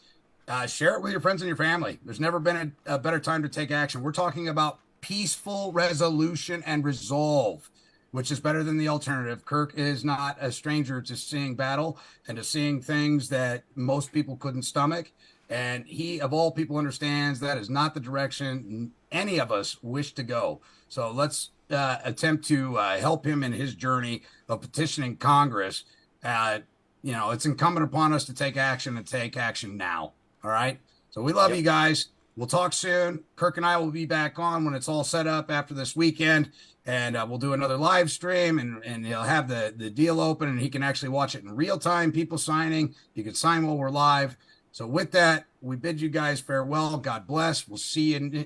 Share it with your friends and your family. There's never been a better time to take action. We're talking about peaceful resolution and resolve, which is better than the alternative. Kirk is not a stranger to seeing battle and to seeing things that most people couldn't stomach. And he, of all people, understands that is not the direction any of us wish to go. So let's attempt to help him in his journey of petitioning Congress. It's incumbent upon us to take action and take action now. All right. So we love you guys. We'll talk soon. Kirk and I will be back on when it's all set up after this weekend. And we'll do another live stream, and he'll have the deal open, and he can actually watch it in real time. People signing. You can sign while we're live. So with that, we bid you guys farewell. God bless. We'll see you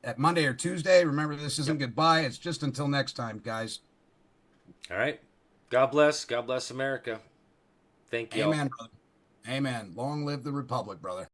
at Monday or Tuesday. Remember, this isn't goodbye. It's just until next time, guys. All right. God bless. God bless America. Thank you. Amen, brother. Amen. Long live the Republic, brother.